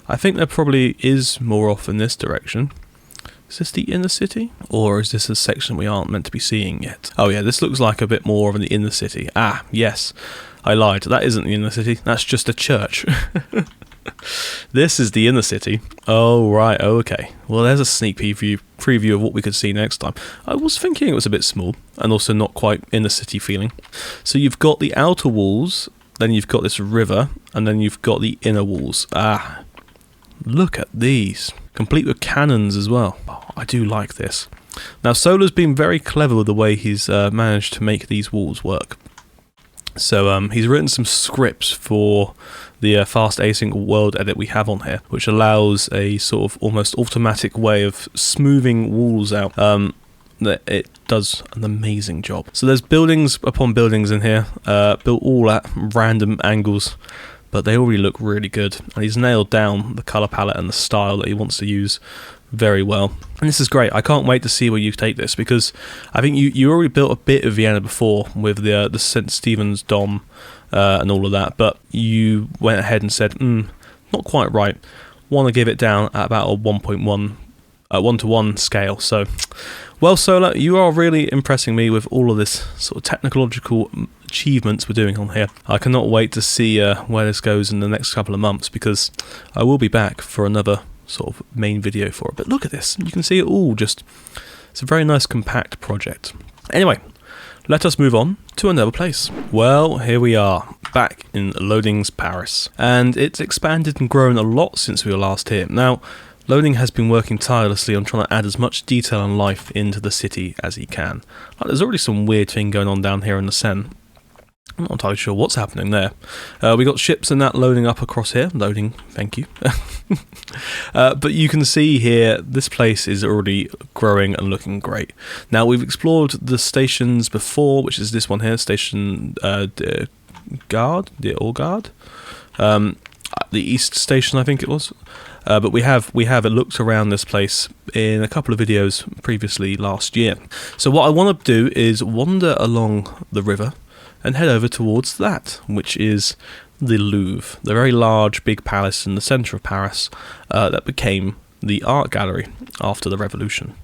I think there probably is more off in this direction. Is this the inner city? Or is this a section we aren't meant to be seeing yet? Oh yeah, this looks like a bit more of the inner city. Ah, yes. I lied. That isn't the inner city. That's just a church. This is the inner city. Oh, right. Oh, okay. Well, there's a sneak preview of what we could see next time. I was thinking it was a bit small and also not quite inner city feeling. So you've got the outer walls, then you've got this river, and then you've got the inner walls. Ah, look at these. complete with cannons as well. Oh, I do like this. Now, Solar's been very clever with the way he's managed to make these walls work. So he's written some scripts for the fast async world edit we have on here, which allows a sort of almost automatic way of smoothing walls out. It does an amazing job. So there's buildings upon buildings in here, built all at random angles, but they already look really good. And he's nailed down the colour palette and the style that he wants to use very well. And this is great. I can't wait to see where you take this, because I think you already built a bit of Vienna before with the St. Stephen's Dom and all of that, but you went ahead and said, not quite right. Want to give it down at about a 1:1 scale. So, well, Solar, you are really impressing me with all of this sort of technological achievements we're doing on here. I cannot wait to see where this goes in the next couple of months, because I will be back for another sort of main video for it. But look at this, you can see it all just, it's a very nice compact project. Anyway, let us move on to another place. Well, here we are, back in Loading's Paris, and it's expanded and grown a lot since we were last here. Now, Loading has been working tirelessly on trying to add as much detail and life into the city as he can. Like, there's already some weird thing going on down here in the Seine. I'm not entirely sure what's happening there. We got ships and that loading up across here. Loading, thank you. But you can see here, this place is already growing and looking great. Now, we've explored the stations before, which is this one here, Station de Garde, the East Station, I think it was. But we have looked around this place in a couple of videos previously last year. So what I want to do is wander along the river and head over towards that, which is the Louvre, the very large big palace in the centre of Paris that became the art gallery after the revolution.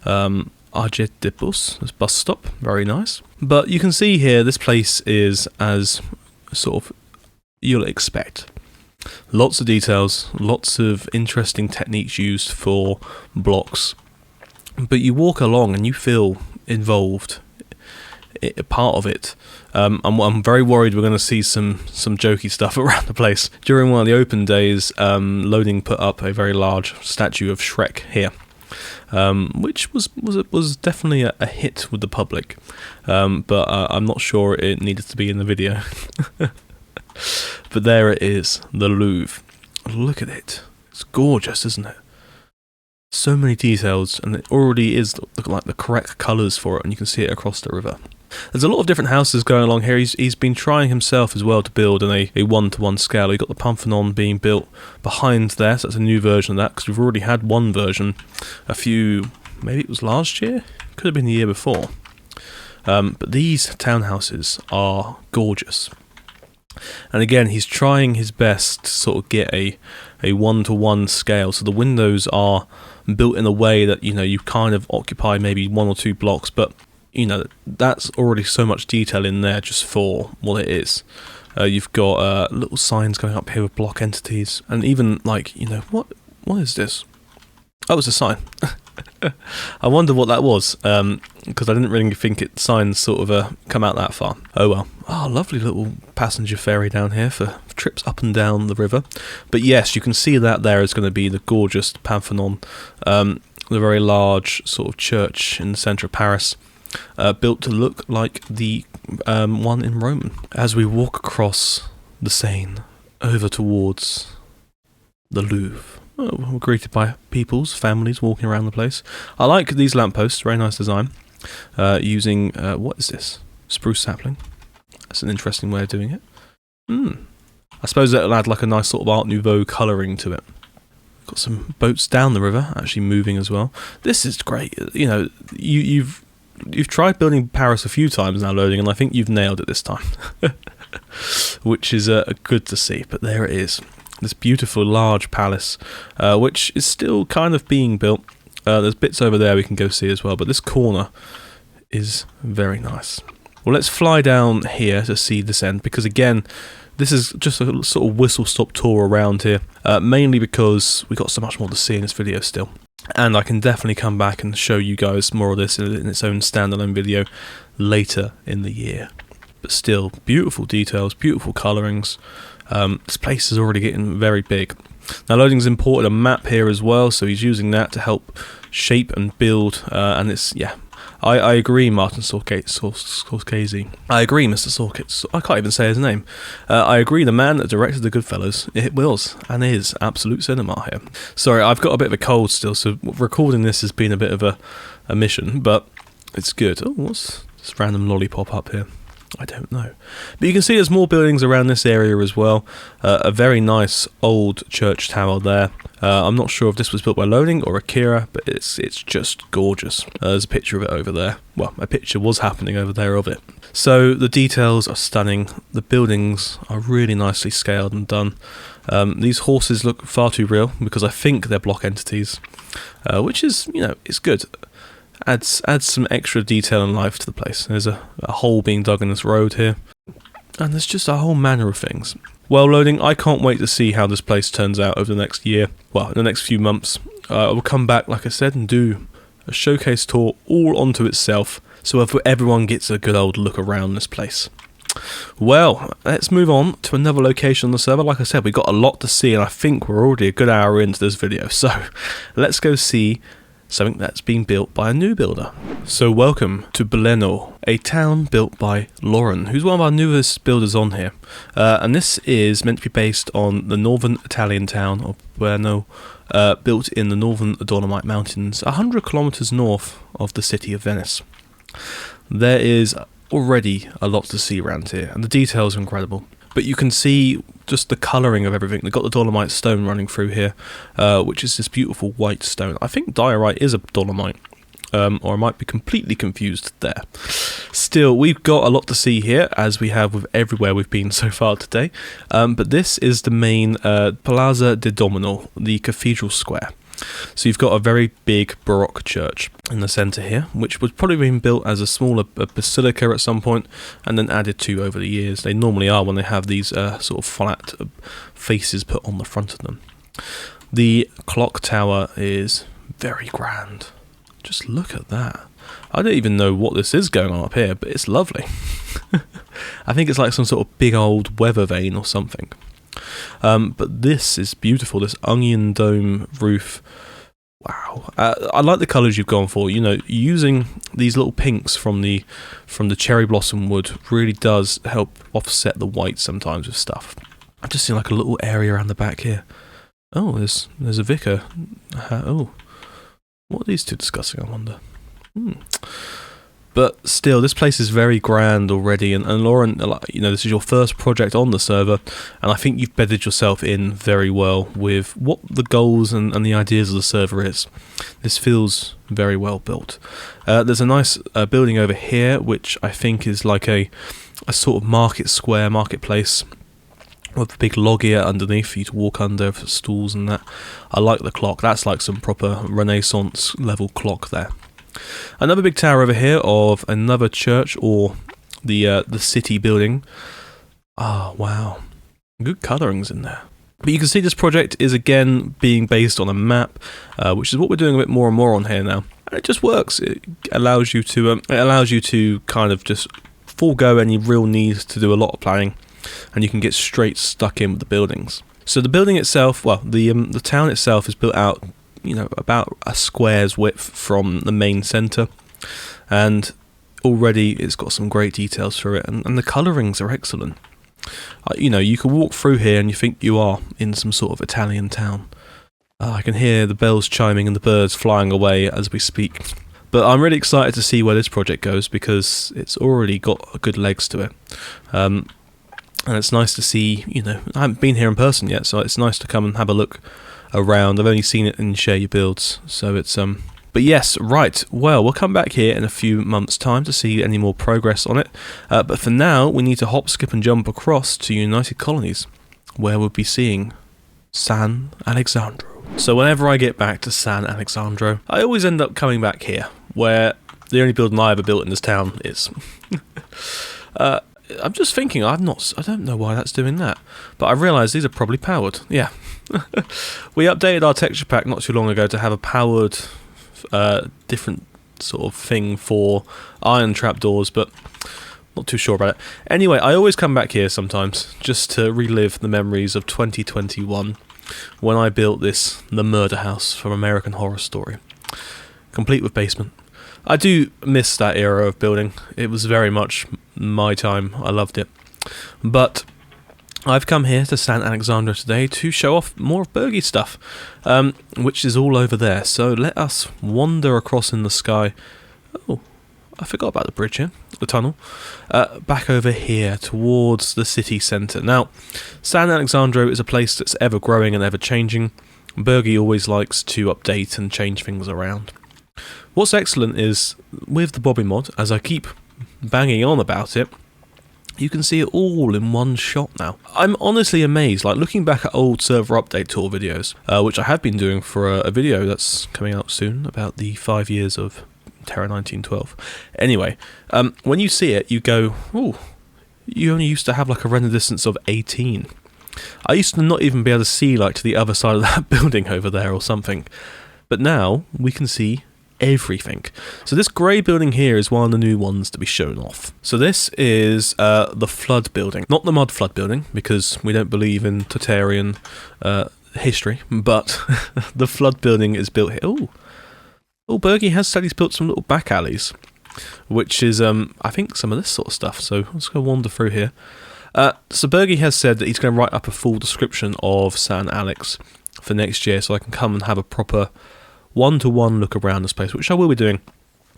Arget de Bus, this bus stop, very nice. But you can see here, this place is as sort of you'll expect. Lots of details, lots of interesting techniques used for blocks, but you walk along and you feel involved, a part of it. I'm very worried we're going to see some jokey stuff around the place. During one of the open days, Loading put up a very large statue of Shrek here, which was definitely a hit with the public, but I'm not sure it needed to be in the video. But there it is, the Louvre. Look at it. It's gorgeous, isn't it? So many details, and it already is like the correct colours for it, and you can see it across the river. There's a lot of different houses going along here. He's been trying himself as well to build in a 1:1 scale. We've got the Parthenon being built behind there, so that's a new version of that, because we've already had one version maybe it was last year? Could have been the year before. But these townhouses are gorgeous. And again, he's trying his best to sort of get a 1:1 scale, so the windows are built in a way that, you kind of occupy maybe 1 or 2 blocks, but that's already so much detail in there just for what it is. You've got little signs going up here with block entities, and even like, what is this? Oh, it's a sign. I wonder what that was, because I didn't really think signs sort of come out that far. Oh well. Oh, lovely little passenger ferry down here for trips up and down the river. But yes, you can see that there is going to be the gorgeous Parthenon, the very large sort of church in the centre of Paris, built to look like the one in Rome. As we walk across the Seine over towards the Louvre, we're greeted by families walking around the place. I like these lampposts, very nice design. Using, what is this? Spruce sapling. That's an interesting way of doing it. I suppose that'll add like a nice sort of Art Nouveau colouring to it. Got some boats down the river, actually moving as well. This is great. You've tried building Paris a few times now, Loading, and I think you've nailed it this time. Which is good to see, but there it is. This beautiful large palace, which is still kind of being built. There's bits over there we can go see as well, but this corner is very nice. Well, let's fly down here to see this end, because again, this is just a sort of whistle-stop tour around here, mainly because we've got so much more to see in this video still. And I can definitely come back and show you guys more of this in its own standalone video later in the year. But still, beautiful details, beautiful colourings. This place is already getting very big. Now Loading's imported a map here as well, so he's using that to help shape and build, and it's, yeah, I agree, Martin Scorsese. I agree, Mr. Sorkitz. I can't even say his name. I agree, the man that directed The Goodfellas. It was and is absolute cinema here. Sorry, I've got a bit of a cold still, so recording this has been a bit of a mission, but it's good. Oh, what's this random lollipop up here? I don't know. But you can see there's more buildings around this area as well. A very nice old church tower there. I'm not sure if this was built by Loading or Akira, but it's just gorgeous. There's a picture of it over there. Well, a picture was happening over there of it. So the details are stunning. The buildings are really nicely scaled and done. These horses look far too real because I think they're block entities, which is, you know, it's good. Adds some extra detail and life to the place. There's a hole being dug in this road here. And there's just a whole manner of things. Well, Loading, I can't wait to see how this place turns out over the next year. Well, in the next few months. I will come back, like I said, and do a showcase tour all onto itself, so everyone gets a good old look around this place. Well, let's move on to another location on the server. Like I said, we've got a lot to see, and I think we're already a good hour into this video. So, let's go see something that's been built by a new builder. So welcome to Belluno, a town built by Lauren, who's one of our newest builders on here. And this is meant to be based on the northern Italian town of Belluno, built in the northern Dolomite Mountains, 100 kilometers north of the city of Venice. There is already a lot to see around here, and the details are incredible. But you can see just the colouring of everything. They've got the Dolomite stone running through here, which is this beautiful white stone. I think diorite is a Dolomite, or I might be completely confused there. Still, we've got a lot to see here, as we have with everywhere we've been so far today. But this is the main Piazza di Domino, the cathedral square. So you've got a very big Baroque church in the centre here, which was probably been built as a smaller basilica at some point, and then added to over the years. They normally are when they have these sort of flat faces put on the front of them. The clock tower is very grand. Just look at that. I don't even know what this is going on up here, but it's lovely. I think it's like some sort of big old weather vane or something. But this is beautiful, this onion dome roof. Wow. I like the colours you've gone for. You know, using these little pinks from the cherry blossom wood really does help offset the white sometimes with stuff. I've just seen like a little area around the back here. Oh, there's a vicar. Oh, what are these two discussing, I wonder? But still, this place is very grand already, and Lauren, you know, this is your first project on the server, and I think you've bedded yourself in very well with what the goals and the ideas of the server is. This feels very well built. There's a nice building over here, which I think is like a sort of marketplace, with a big loggia underneath for you to walk under for stools and that. I like the clock. That's like some proper Renaissance level clock there. Another big tower over here of another church, or the city building. Ah, wow. Good colourings in there. But you can see this project is again being based on a map, which is what we're doing a bit more and more on here now. And it just works. It allows you to kind of just forego any real need to do a lot of planning, and you can get straight stuck in with the buildings. So the building itself, well, the town itself is built out, you know, about a square's width from the main centre, and already it's got some great details through it, and the colourings are excellent. You know, you can walk through here and you think you are in some sort of Italian town. I can hear the bells chiming and the birds flying away as we speak. But I'm really excited to see where this project goes, because it's already got good legs to it. And it's nice to see, you know, I haven't been here in person yet, so it's nice to come and have a look around. I've only seen it in Share Your Builds, so it's but yes, right, well, we'll come back here in a few months' time to see any more progress on it, but for now we need to hop, skip and jump across to United Colonies, where we'll be seeing San Alexandro. So whenever I get back to San Alexandro, I always end up coming back here, where the only building I ever built in this town is. I'm just thinking, I don't know why that's doing that, but I realise these are probably powered. Yeah. We updated our texture pack not too long ago to have a powered different sort of thing for iron trapdoors, but not too sure about it. Anyway, I always come back here sometimes just to relive the memories of 2021. when I built the murder house from American Horror Story, complete with basement. I do miss that era of building. It was very much my time. I loved it. But I've come here to St. Alexandro today to show off more of Bergie's stuff, which is all over there. So let us wander across in the sky. Oh, I forgot about the bridge here, the tunnel. Back over here towards the city centre. Now, St. Alexandro is a place that's ever growing and ever changing. Bergie always likes to update and change things around. What's excellent is, with the Bobby mod, as I keep banging on about it, you can see it all in one shot now. I'm honestly amazed, like looking back at old server update tour videos, which I have been doing for a video that's coming out soon, about the 5 years of Terra 1912. Anyway, when you see it, you go, ooh, you only used to have like a render distance of 18. I used to not even be able to see like to the other side of that building over there or something. But now we can see everything. So this grey building here is one of the new ones to be shown off. So this is the flood building. Not the mud flood building, because we don't believe in Terrarian history, but the flood building is built here. Ooh. Oh, Bergie has said he's built some little back alleys, which is, I think, some of this sort of stuff. So let's go wander through here. So Bergie has said that he's going to write up a full description of St. Alex for next year, so I can come and have a proper one-to-one look around this place, which I will be doing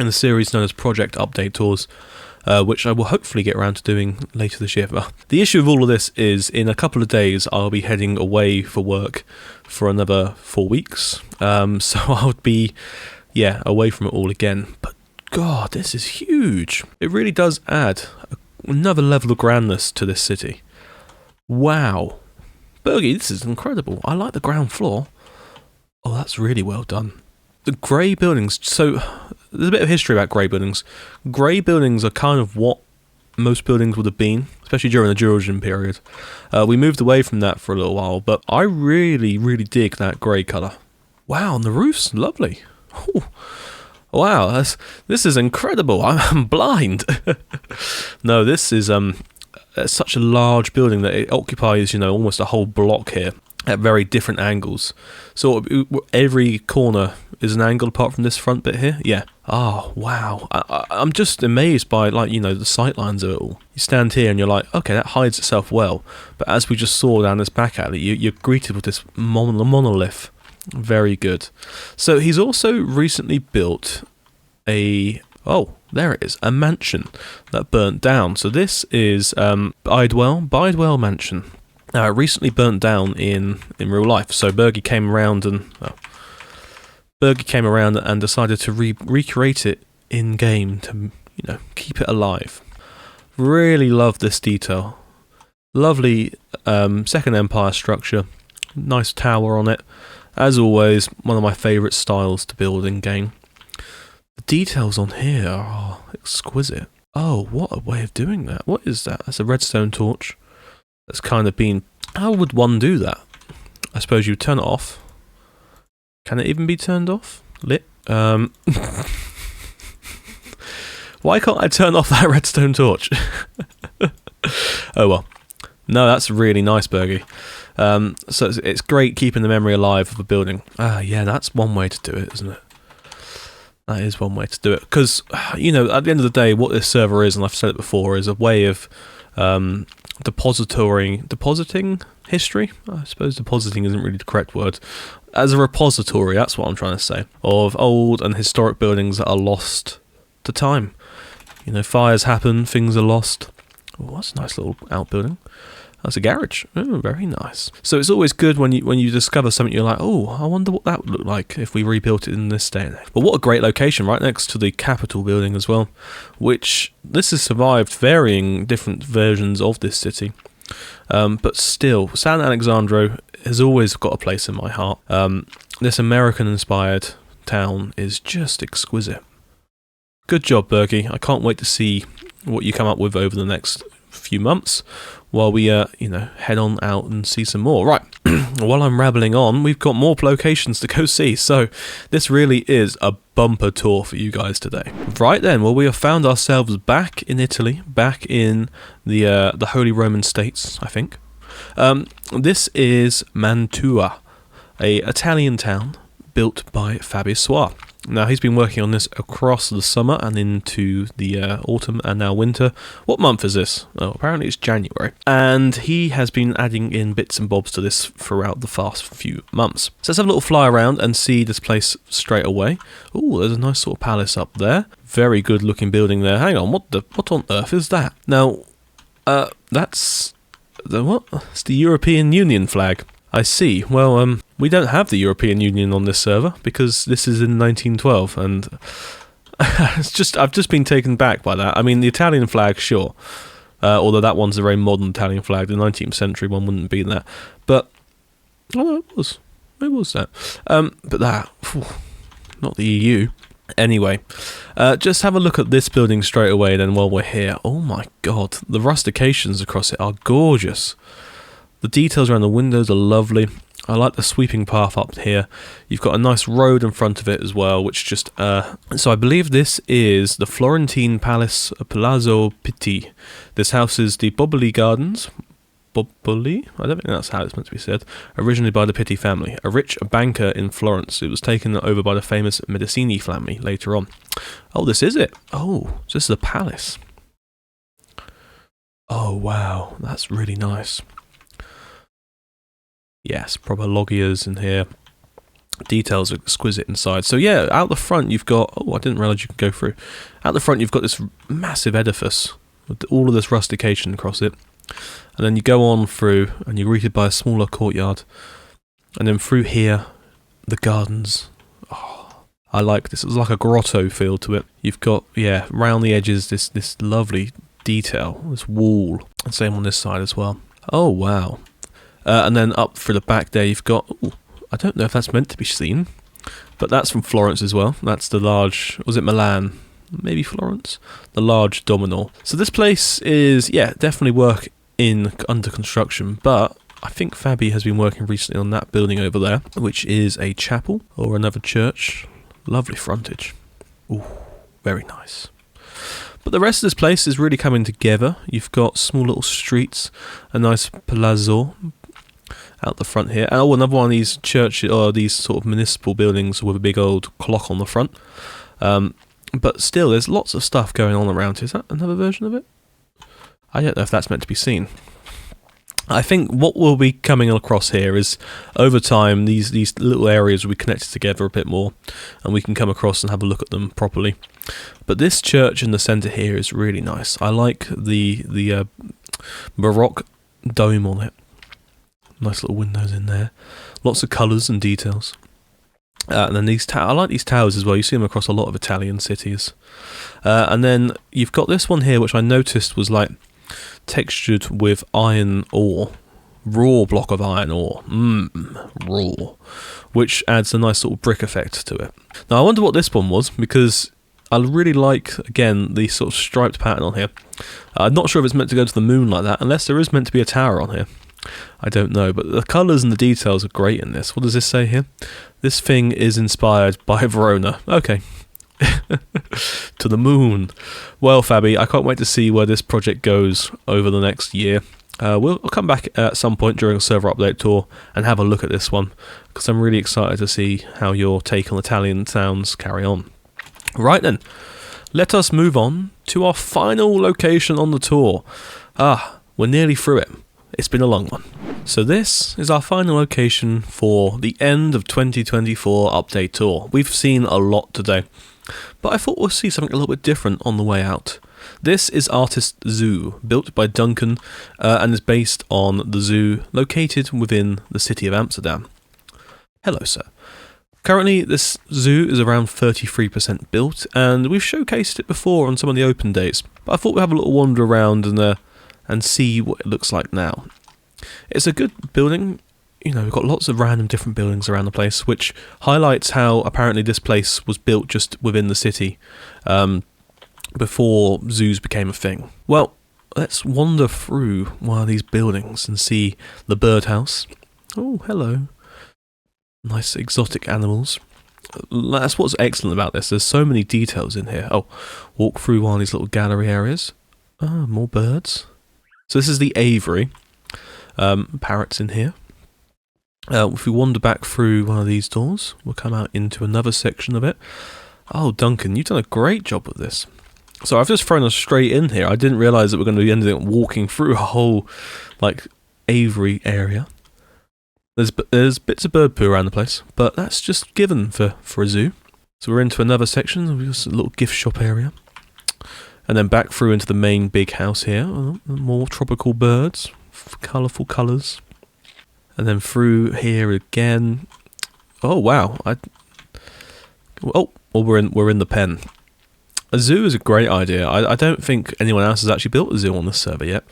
in the series known as Project Update Tours, which I will hopefully get around to doing later this year. But the issue of all of this is, in a couple of days, I'll be heading away for work for another 4 weeks. So I'll be, away from it all again. But God, this is huge. It really does add another level of grandness to this city. Wow. Bergie, this is incredible. I like the ground floor. Oh, that's really well done. The grey buildings, so there's a bit of history about grey buildings. Grey buildings are kind of what most buildings would have been, especially during the Georgian period. We moved away from that for a little while, but I really, really dig that grey colour. Wow, and the roof's lovely. Ooh. Wow, this is incredible. I'm blind. No, this is such a large building that it occupies, almost a whole block here at very different angles. So every corner is an angle apart from this front bit here. Yeah. Oh, wow. I'm just amazed by, the sight lines of it all. You stand here and you're like, okay, that hides itself well. But as we just saw down this back alley, you're greeted with this monolith. Very good. So he's also recently built a mansion that burnt down. So this is Bidewell Mansion. Now, it recently burnt down in real life. So Bergie came around and decided to recreate it in game to keep it alive. Really love this detail. Lovely Second Empire structure. Nice tower on it. As always, one of my favourite styles to build in game. The details on here are exquisite. Oh, what a way of doing that. What is that? That's a redstone torch. That's kind of been... How would one do that? I suppose you turn it off. Can it even be turned off? Lit? Why can't I turn off that redstone torch? Oh well. No, that's really nice, Bergie. So it's great keeping the memory alive of a building. Yeah, that's one way to do it, isn't it? That is one way to do it. Because, at the end of the day, what this server is, and I've said it before, is a way of depositing history. I suppose depositing isn't really the correct word. As a repository, that's what I'm trying to say, of old and historic buildings that are lost to time. Fires happen, things are lost. Oh, that's a nice little outbuilding. That's a garage. Oh, very nice. So it's always good when you discover something, you're like, oh, I wonder what that would look like if we rebuilt it in this day and age. But what a great location, right next to the Capitol building as well, which this has survived varying different versions of this city. But still, San Alexandro has always got a place in my heart. This American-inspired town is just exquisite. Good job, Bergie. I can't wait to see what you come up with over the next few months while we head on out and see some more. Right, while I'm rambling on, we've got more locations to go see, so this really is a bumper tour for you guys today. Right then, well, we have found ourselves back in Italy, back in the Holy Roman States, I think. This is Mantua, a Italian town built by Fabius. Now, he's been working on this across the summer and into the autumn and now winter. What month is this? Oh, apparently it's January. And he has been adding in bits and bobs to this throughout the past few months. So let's have a little fly around and see this place straight away. Oh, there's a nice sort of palace up there. Very good looking building there. Hang on, what on earth is that? Now, that's the what? It's the European Union flag. I see. Well, we don't have the European Union on this server because this is in 1912, and I've just been taken back by that. I mean, the Italian flag, sure, although that one's a very modern Italian flag. The 19th century one wouldn't be that, but it was that. But that, not the EU. Anyway, just have a look at this building straight away. Then, while we're here, oh my God, the rustications across it are gorgeous. The details around the windows are lovely. I like the sweeping path up here. You've got a nice road in front of it as well, which just... So I believe this is the Florentine Palace Palazzo Pitti. This houses the Boboli Gardens. Boboli? I don't think that's how it's meant to be said. Originally by the Pitti family, a rich banker in Florence. It was taken over by the famous Medici family later on. Oh, this is it. Oh, so this is a palace. Oh, wow. That's really nice. Yes, proper loggias in here. Details are exquisite inside. So yeah, out the front you've got... Oh, I didn't realise you could go through. Out the front you've got this massive edifice with all of this rustication across it. And then you go on through and you're greeted by a smaller courtyard. And then through here, the gardens. Oh, I like this. It's like a grotto feel to it. You've got, yeah, round the edges this lovely detail, this wall. And same on this side as well. Oh, wow. And then up through the back there you've got... Ooh, I don't know if that's meant to be seen, but that's from Florence as well. That's the large... Was it Milan? Maybe Florence? The large dominor. So this place is, yeah, definitely under construction, but I think Fabi has been working recently on that building over there, which is a chapel or another church. Lovely frontage. Ooh, very nice. But the rest of this place is really coming together. You've got small little streets, a nice palazzo out the front here. Oh, another one of these churches, or these sort of municipal buildings with a big old clock on the front. But still, there's lots of stuff going on around here. Is that another version of it? I don't know if that's meant to be seen. I think what will be coming across here is, over time, these little areas will be connected together a bit more, and we can come across and have a look at them properly. But this church in the centre here is really nice. I like the Baroque dome on it. Nice little windows in there. Lots of colours and details. And then I like these towers as well. You see them across a lot of Italian cities. And then you've got this one here, which I noticed was like textured with iron ore. Raw block of iron ore. Raw. Which adds a nice sort of brick effect to it. Now I wonder what this one was, because I really like, again, the sort of striped pattern on here. I'm not sure if it's meant to go to the moon like that, unless there is meant to be a tower on here. I don't know, but the colours and the details are great in this. What does this say here? This thing is inspired by Verona. Okay. To the moon. Well, Fabi, I can't wait to see where this project goes over the next year. We'll come back at some point during a server update tour and have a look at this one, because I'm really excited to see how your take on Italian towns carry on. Right then, let us move on to our final location on the tour. We're nearly through it. It's been a long one. So this is our final location for the end of 2024 update tour. We've seen a lot today, but I thought we'll see something a little bit different on the way out. This is Artis Zoo, built by Duncan, and is based on the zoo located within the city of Amsterdam. Hello, sir. Currently, this zoo is around 33% built, and we've showcased it before on some of the open days, but I thought we'd have a little wander around and see what it looks like now. It's a good building. You know, we've got lots of random different buildings around the place, which highlights how apparently this place was built just within the city before zoos became a thing. Well, let's wander through one of these buildings and see the birdhouse. Oh, hello. Nice exotic animals. That's what's excellent about this. There's so many details in here. Oh, walk through one of these little gallery areas. More birds. So this is the aviary. Parrots in here. If we wander back through one of these doors, we'll come out into another section of it. Oh, Duncan, you've done a great job with this. So I've just thrown us straight in here. I didn't realise that we're going to be ending up walking through a whole, like, aviary area. There's bits of bird poo around the place, but that's just given for a zoo. So we're into another section. We've got a little gift shop area. And then back through into the main big house here. More tropical birds, colourful colours. And then through here again. Oh wow! We're in the pen. A zoo is a great idea. I don't think anyone else has actually built a zoo on this server yet.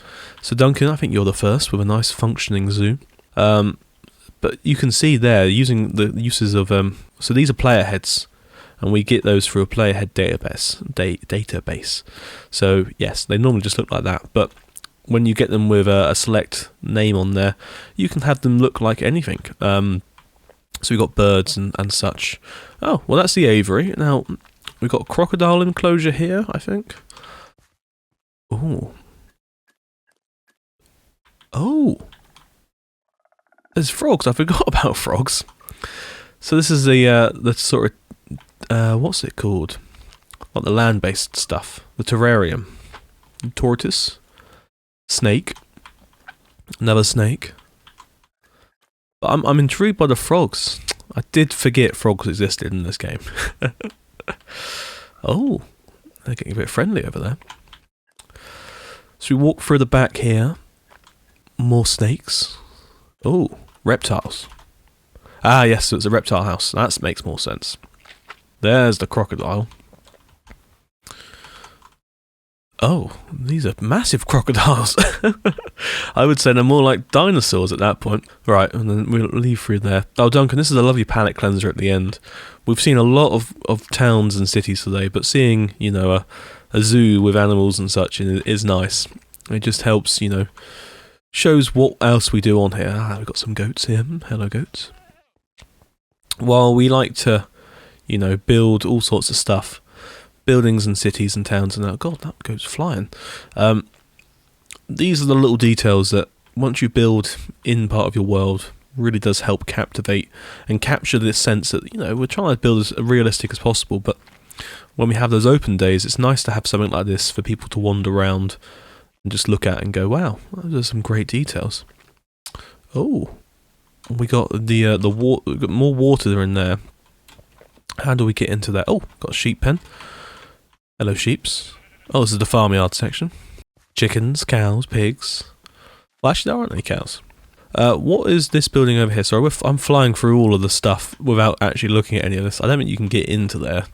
So Duncan, I think you're the first with a nice functioning zoo. But you can see there using the uses of so these are player heads. And we get those through a player head database. So yes, they normally just look like that. But when you get them with a select name on there, you can have them look like anything. So we've got birds and such. Oh, well that's the aviary. Now, we've got a crocodile enclosure here, I think. Ooh. Oh. There's frogs. I forgot about frogs. So this is the sort of what's it called? Like the land-based stuff. The terrarium. Tortoise. Snake. Another snake. But I'm intrigued by the frogs. I did forget frogs existed in this game. Oh, they're getting a bit friendly over there. So we walk through the back here. More snakes. Oh, reptiles. Ah, yes, so it's a reptile house. That makes more sense. There's the crocodile. Oh, these are massive crocodiles. I would say they're more like dinosaurs at that point. Right, and then we'll leave through there. Oh, Duncan, this is a lovely palate cleanser at the end. We've seen a lot of towns and cities today, but seeing, you know, a zoo with animals and such is nice. It just helps, you know, shows what else we do on here. Ah, we've got some goats here. Hello, goats. While we like to, you know, build all sorts of stuff, buildings and cities and towns, and oh god, that goes flying. These are the little details that once you build in part of your world really does help captivate and capture this sense that, you know, we're trying to build as realistic as possible, but when we have those open days, it's nice to have something like this for people to wander around and just look at and go, wow, those are some great details. Oh, we got the water. We've got more water in there. How do we get into that? Oh, got a sheep pen. Hello, sheeps. Oh, this is the farmyard section. Chickens, cows, pigs. Well, actually, there aren't any cows. What is this building over here? Sorry, I'm flying through all of the stuff without actually looking at any of this. I don't think you can get into there,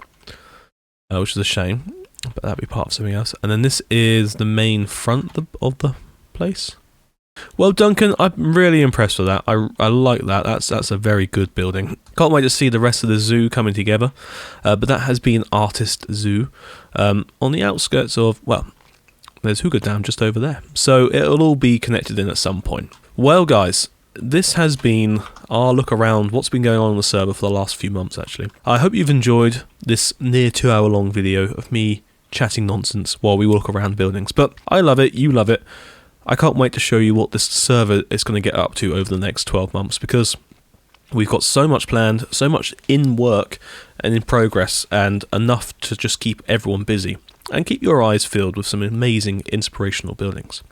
which is a shame. But that'd be part of something else. And then this is the main front of the place. Well, Duncan, I'm really impressed with that. I like that. That's a very good building. Can't wait to see the rest of the zoo coming together. But that has been Artis Zoo on the outskirts of, well, there's Hooger Dam just over there. So it'll all be connected in at some point. Well, guys, this has been our look around what's been going on the server for the last few months, actually. I hope you've enjoyed this near 2 hour long video of me chatting nonsense while we walk around buildings. But I love it, you love it. I can't wait to show you what this server is going to get up to over the next 12 months, because we've got so much planned, so much in work and in progress, and enough to just keep everyone busy and keep your eyes filled with some amazing inspirational buildings.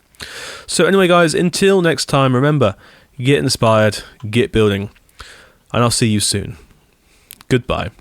So anyway, guys, until next time, remember, get inspired, get building, and I'll see you soon. Goodbye.